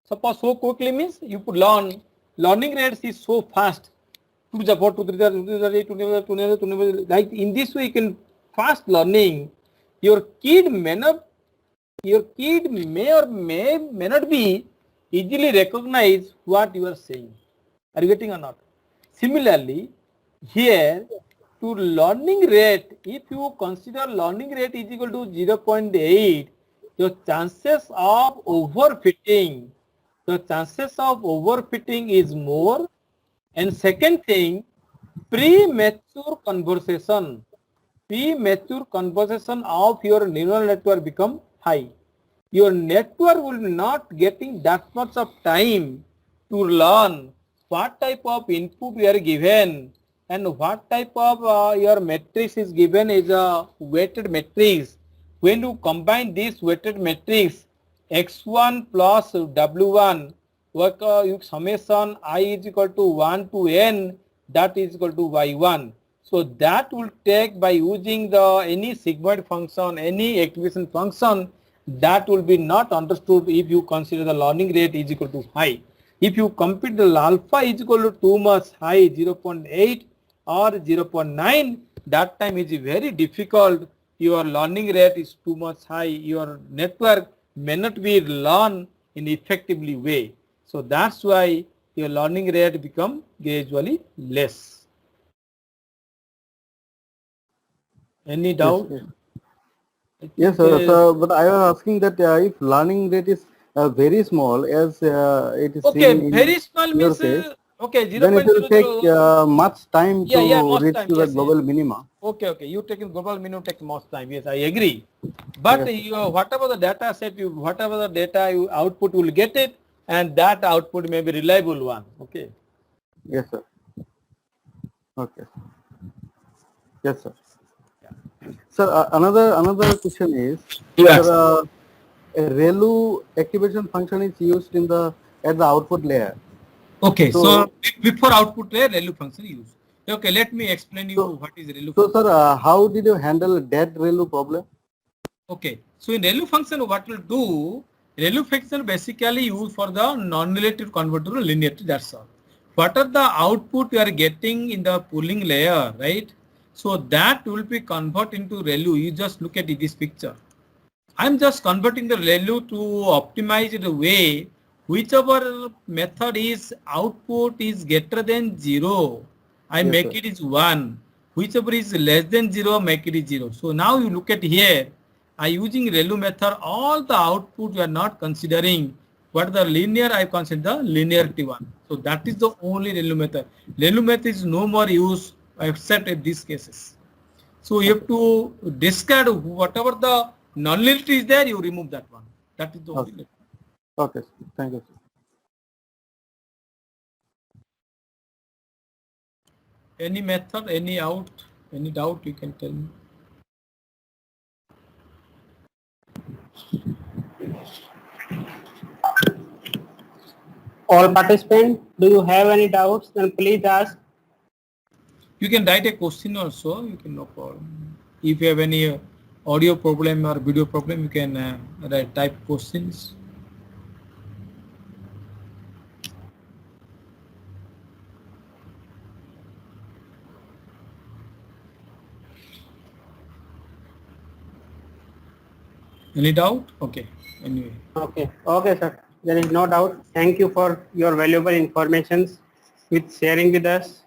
suppose so quickly means you could learn, learning rates is so fast. 2 to the 4, 2 to the 8, 2 like in this way you can fast learning. Your kid may or may not be easily recognize what you are saying. Are you getting or not? Similarly, here to learning rate, if you consider learning rate is equal to 0.8, your chances of overfitting, is more. And second thing, premature conversation of your neural network become high. Your network will not getting that much of time to learn what type of input we are given, and what type of your matrix is given is a weighted matrix. When you combine this weighted matrix, x1 plus w1, work you summation I is equal to 1 to n, that is equal to y1. So that will take by using the any sigmoid function, any activation function, that will be not understood if you consider the learning rate is equal to high. If you compute the alpha is equal to too much high, 0.8 or 0.9, that time is very difficult. Your learning rate is too much high. Your network may not be learn in effectively way. So that's why your learning rate become gradually less. Any doubt? Yes, sir. So, but I was asking that if learning rate is very small, as it is Okay, seen in very small your means case, okay, then it will take 0.00. much time Yeah, to most reach time, to the yes, global minima. Okay, you taking global minimum take most time. Yes, I agree. But Yes, you, whatever the data set, you whatever the data you output will get it, and that output may be reliable one. Okay. yes, sir. Okay. Yes, sir. Sir, another question is, Yes. sir, a ReLU activation function is used in the at the output layer. Okay, so So, before output layer, ReLU function use. Okay, let me explain you so, what is ReLU so function. sir, how did you handle that ReLU problem? Okay, so in ReLU function, what will do? ReLU function basically used for the non-relative converter to linearity. That's all. What are the output you are getting in the pooling layer, right? So that will be converted into ReLU. You just look at this picture. I'm just converting the ReLU to optimize it a way whichever method is output is greater than 0, I Yes, make sir. it is 1. Whichever is less than 0, make it is 0. So now you look at here, I using ReLU method, all the output you are not considering. What the linear, I consider the linearity one. So that is the only ReLU method. ReLU method is no more used except in these cases. So you have to discard whatever the nonlinearity is there, you remove that one. That is the only Okay. method. Okay, sir. Thank you, sir. Any method, any doubt you can tell me. All participants, do you have any doubts? Then please ask. You can write a question also, you can, no problem. If you have any audio problem or video problem, you can type questions. Any doubt? Okay, anyway. Okay, sir. There is no doubt. Thank you for your valuable informations with sharing with us.